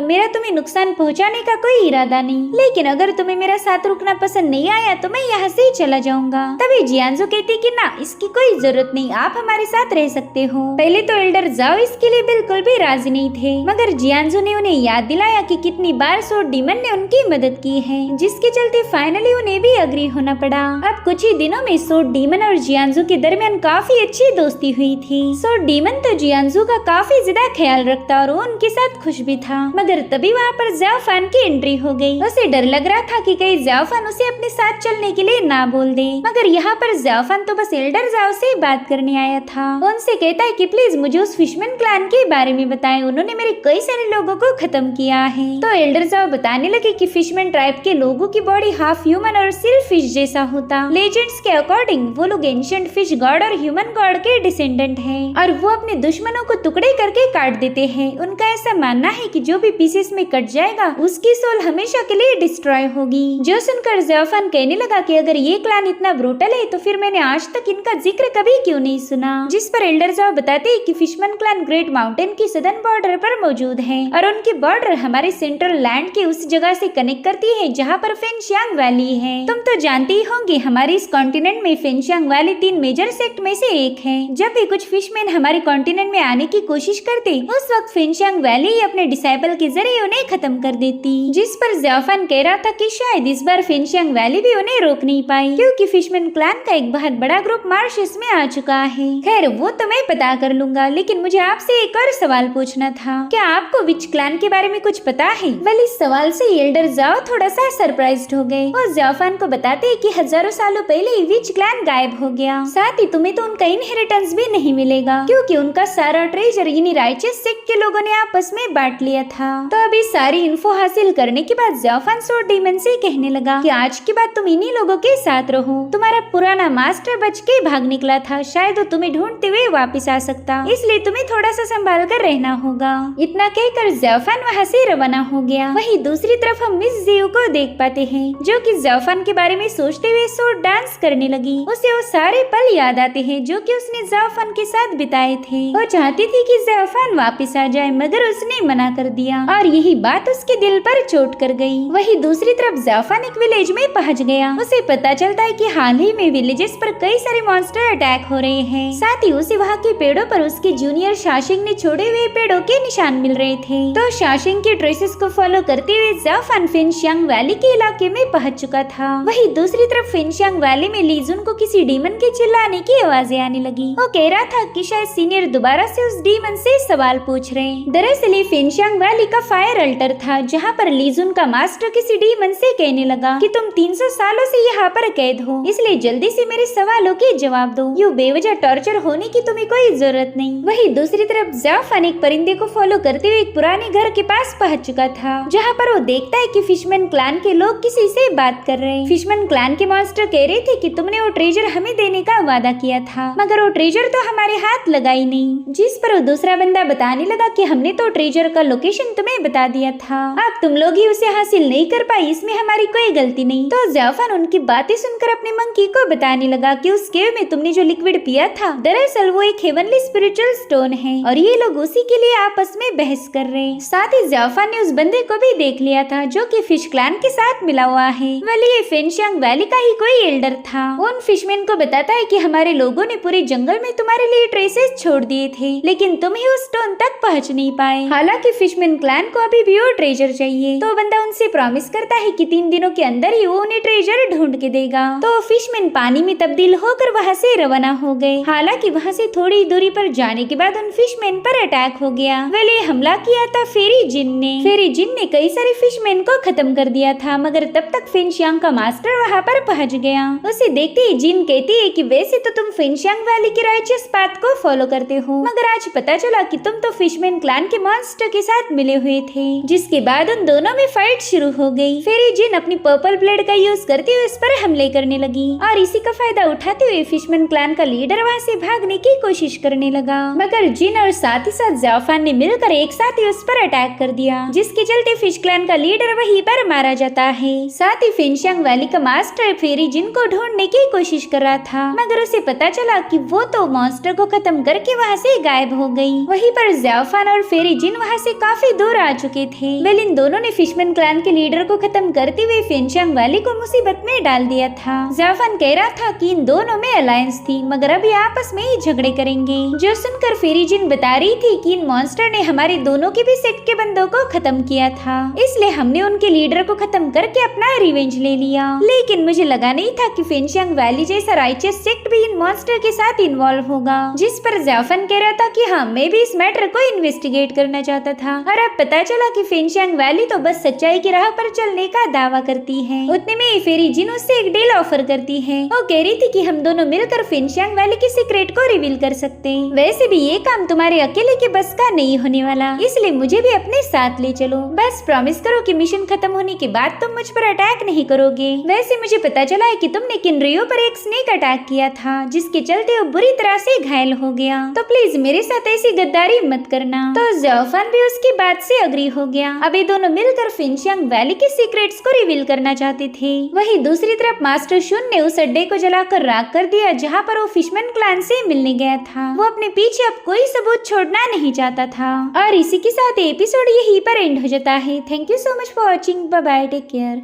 मेरा तुम्हें नुकसान पहुंचाने का कोई इरादा नहीं, लेकिन अगर तुम्हें मेरा साथ रुकना पसंद नहीं आया तो मैं यहाँ से चला जाऊंगा। तभी जियांजू कहती कि ना, इसकी कोई जरूरत नहीं, आप हमारे साथ रह सकते हो। पहले तो एल्डर ज़ाओ इसके लिए बिल्कुल भी राजी नहीं थे, मगर जियांजू ने उन्हें याद दिलाया कि कितनी बार सोड डीमन ने उनकी मदद की है, जिसके चलते फाइनली उन्हें भी अग्री होना पड़ा। अब कुछ ही दिनों में सोड डीमन और जियांजू के दरमियान काफी अच्छी दोस्ती हुई थी। सोड डीमन तो जियांजू का काफी ज्यादा ख्याल रखता और के साथ खुश भी था, मगर तभी वहाँ पर ज़ाओफान की एंट्री हो गई। उसे डर लग रहा था कि कहीं ज़ाओफान उसे अपने साथ चलने के लिए ना बोल दे, मगर यहाँ पर ज़ाओफान तो बस एल्डर ज़ाओ से बात करने आया था। उनसे कहता है कि प्लीज मुझे उस फिशमैन क्लैन के बारे में बताएं, उन्होंने मेरे कई सारे लोगों को खत्म किया है। तो एल्डर ज़ाओ बताने लगे कि फिशमैन ट्राइब के लोगों की बॉडी हाफ ह्यूमन और सिर्फ फिश जैसा होता। लेजेंड्स के अकॉर्डिंग वो लोग एंशिएंट फिश गॉड और ह्यूमन गॉड के डिसेंडेंट है और वो अपने दुश्मनों को टुकड़े करके काट देते हैं। उनका ऐसा मानना है कि जो भी पीसेस में कट जाएगा उसकी सोल हमेशा के लिए डिस्ट्रॉय होगी। जो सुनकर ज़ाओफान कहने लगा कि अगर ये क्लैन इतना ब्रूटल है तो फिर मैंने आज तक इनका जिक्र कभी क्यों नहीं सुना। जिस पर एल्डर ज़ाओ बताते हैं कि फिशमैन क्लैन ग्रेट माउंटेन की सदर्न बॉर्डर पर मौजूद है और उनकी बॉर्डर हमारे सेंट्रल लैंड के उस जगह से कनेक्ट करती है जहाँ पर फेंगशियांग वैली है। तुम तो जानते ही होंगे हमारे इस कॉन्टिनेंट में फेंगशियांग वैली 3 मेजर सेक्ट में से एक है। जब भी कुछ फिशमैन हमारे कॉन्टिनेंट में आने की कोशिश करते उस वक्त फेंगशियांग वैली अपने डिसाइपल के जरिए उन्हें खत्म कर देती, जिस पर ज़्याफान कह रहा था कि शायद इस बार फिनशियांग वैली भी उन्हें रोक नहीं पाई क्योंकि फिशमैन क्लैन का एक बहुत बड़ा ग्रुप मार्शेस में आ चुका है। खैर वो तो मैं पता कर लूंगा, लेकिन मुझे आपसे एक और सवाल पूछना था, क्या आपको विच क्लैन के बारे में कुछ पता है? वेल इस सवाल से एल्डर जाओ थोड़ा सा सरप्राइज्ड हो गए और ज़्याफान को बताते हैं कि हजारों सालों पहले ही विच क्लैन गायब हो गया, साथ ही तुम्हें तो उनका इनहेरिटेंस भी नहीं मिलेगा क्योंकि उनका सारा ट्रेजर इन्हीं राइचियस सेक्ट के लोगों ने आपस में बांट लिया था। तो अभी सारी इन्फो हासिल करने के बाद ज़्याफान सोर्ड डीमन से कहने लगा कि आज के बाद तुम इन्हीं लोगों के साथ रहो। तुम्हारा पुराना मास्टर बच के भाग निकला था, शायद वो तुम्हें ढूंढते हुए वापस आ सकता, इसलिए तुम्हें थोड़ा सा संभाल कर रहना होगा। इतना कहकर ज़्याफान वहाँ से रवाना हो गया। वहीं दूसरी तरफ हम मिस जियो को देख पाते हैं जो कि ज़्याफान के बारे में सोचते हुए सोर्ड डांस करने लगी। उसे वो सारे पल याद आते हैं जो कि उसने ज़्याफान के साथ बिताए थे। वो चाहती थी कि ज़्याफान वापस आ जाए मगर उसने मना कर दिया और यही बात उसके दिल पर चोट कर गई। वहीं दूसरी तरफ ज़्याफान एक विलेज में पहुंच गया। उसे पता चलता है कि हाल ही में विलेजेस पर कई सारे मॉन्स्टर अटैक हो रहे हैं, साथ ही उसे वहाँ के पेड़ों पर उसके जूनियर शाशिंग ने छोड़े हुए पेड़ों के निशान मिल रहे थे। तो शाशिंग के ट्रेसेस को फॉलो करते हुए ज़्याफान फिनशियांग वैली के इलाके में पहुंच चुका था। वहीं दूसरी तरफ फिनशियांग वैली में लीजुन को किसी डीमन के चिल्लाने की आवाजें आने लगी। वो कह रहा था कि शायद सीनियर दोबारा से उस डीमन से सवाल पूछ रहे। दरअसल ये फिनशियांग वैली का फायर अल्टर था जहाँ पर लीजुन का मास्टर किसी डीमन से कहने लगा कि तुम 300 सालों से यहाँ पर कैद हो, इसलिए जल्दी से मेरे सवालों के जवाब दो। यूँ बेवजह टॉर्चर होने की तुम्हें कोई जरूरत नहीं। वहीं दूसरी तरफ ज़्याफान एक परिंदे को फॉलो करते हुए एक पुराने घर के पास पहुंच चुका था जहाँ पर वो देखता है कि फिशमैन क्लैन के लोग किसी से बात कर रहे हैं। फिशमैन क्लैन के मॉन्स्टर कह रहे थे कि तुमने वो ट्रेजर हमें देने का वादा किया था मगर वो ट्रेजर तो हमारे हाथ लगा ही नहीं, जिस पर वो दूसरा बंदा बताने लगा कि हमने तो ट्रेजर का लोकेशन तुम्हें बता दिया था, अब तुम लोग ही उसे हासिल नहीं कर पाई, इसमें हमारी कोई गलती नहीं। तो ज़्याफान उनकी बातें सुनकर अपने मंकी को बताने लगा कि उस केव में तुमने जो लिक्विड पिया था दरअसल वो एक हेवनली स्पिरिचुअल स्टोन है और ये लोग उसी के लिए आपस में बहस कर रहे हैं। साथ ही ज़्याफान ने उस बंदे को भी देख लिया था जो कि फिश क्लैन के साथ मिला हुआ है। वेल ये फिनशियांग वैली का ही कोई एल्डर था। उन फिशमैन को बताता है कि हमारे लोगों ने पूरे जंगल में तुम्हारे लिए ट्रेसेस छोड़ दिए थे लेकिन तुम ही उस स्टोन तक पहुँच नहीं पाए। हालांकि फिशमैन क्लैन को अभी भी वो ट्रेजर चाहिए। तो बंदा उनसे प्रॉमिस करता है कि 3 दिनों के अंदर ही वो उन्हें ट्रेजर ढूंढ के देगा। तो फिशमैन पानी में तब्दील होकर वहाँ से रवाना हो गए। हालांकि वहाँ से थोड़ी दूरी पर जाने के बाद उन फिशमैन पर अटैक हो गया। वेल हमला किया था फेरी जिन ने। फेरी जिन ने कई सारे फिशमैन को खत्म कर दिया था मगर तब तक फिनशियांग का मास्टर वहाँ पर पहुँच गया। उसे देखते ही जिन कहती है कि वैसे तो तुम फिनशियांग वैली के राइचियस पाथ को फॉलो करते हो मगर आज पता चला कि तुम तो फिशमैन क्लैन के मॉन्स्टर के साथ मिले हुए थे, जिसके बाद उन दोनों में फाइट शुरू हो गई। फेरी जिन अपनी पर्पल ब्लेड का यूज करते हुए उस पर हमले करने लगी और इसी का फायदा उठाते हुए फिशमैन क्लैन का लीडर वहाँ से भागने की कोशिश करने लगा मगर जिन और साथ ही साथ ज़्याफान ने मिलकर एक साथ ही उस पर अटैक कर दिया, जिसके चलते फिश क्लैन का लीडर वहीं पर मारा जाता है। साथ ही फिनशियांग वैली का मास्टर फेरी जिन को ढूंढने की कोशिश कर रहा था मगर उसे पता चला कि वो तो मॉन्स्टर को खत्म करके वहाँ से गायब हो गई। वहीं पर ज़्याफान और फेरी जिन वहाँ से काफी दूर आ चुके थे। वेल इन दोनों ने फिशमैन क्लैन के लीडर को खत्म करते हुए फिनशियांग वैली को मुसीबत में डाल दिया था। ज़्याफान कह रहा था कि इन दोनों में अलायंस थी मगर अभी आपस में ही झगड़े करेंगे। जो सुनकर फेरी जिन बता रही थी कि इन मॉन्स्टर ने हमारे दोनों के भी सेक्ट के बंदों को खत्म किया था, इसलिए हमने उनके लीडर को खत्म करके अपना रिवेंज ले लिया। लेकिन मुझे लगा नहीं था कि फिनशियांग वैली जैसा राइचियस सेक्ट भी इन मॉन्स्टर के साथ इन्वॉल्व होगा, जिस पर ज़्याफान कह रहा था कि हाँ मैं भी इस मैटर को इन्वेस्टिगेट करना चाहता था और अब पता चला कि फिनशियांग वैली तो बस सच्चाई की राह पर चलने का दावा करती है। उतने में फेरी जिन उससे एक डील ऑफर करती है। वो कह रही थी कि हम दोनों मिलकर फिनशियांग वैली के सीक्रेट को रिवील कर सकते हैं। वैसे भी ये काम तुम्हारे अकेले के बस का नहीं होने वाला, इसलिए मुझे भी अपने साथ ले चलो। बस प्रॉमिस करो कि मिशन खत्म होने के बाद तुम मुझ पर अटैक नहीं करोगे। वैसे मुझे पता चला है कि तुमने किनरियो पर एक स्नेक अटैक किया था जिसके चलते वो बुरी तरह से घायल हो गया, तो प्लीज मेरे साथ ऐसी गद्दारी मत करना। तो ज़्याफान भी उसकी बात से अग्री हो गया। अब ये दोनों मिलकर फिनशियांग वैली के सीक्रेट्स को रिवील करना चाहते थे। वहीं दूसरी तरफ मास्टर शुन ने उस अड्डे को जलाकर राख कर दिया जहाँ पर वो फिशमैन क्लैन से मिलने गया था। वो अपने पीछे अब कोई सबूत छोड़ना नहीं चाहता था। और इसी के साथ एपिसोड यहीं पर एंड हो जाता है। Thank you so much for watching. Bye bye, take care.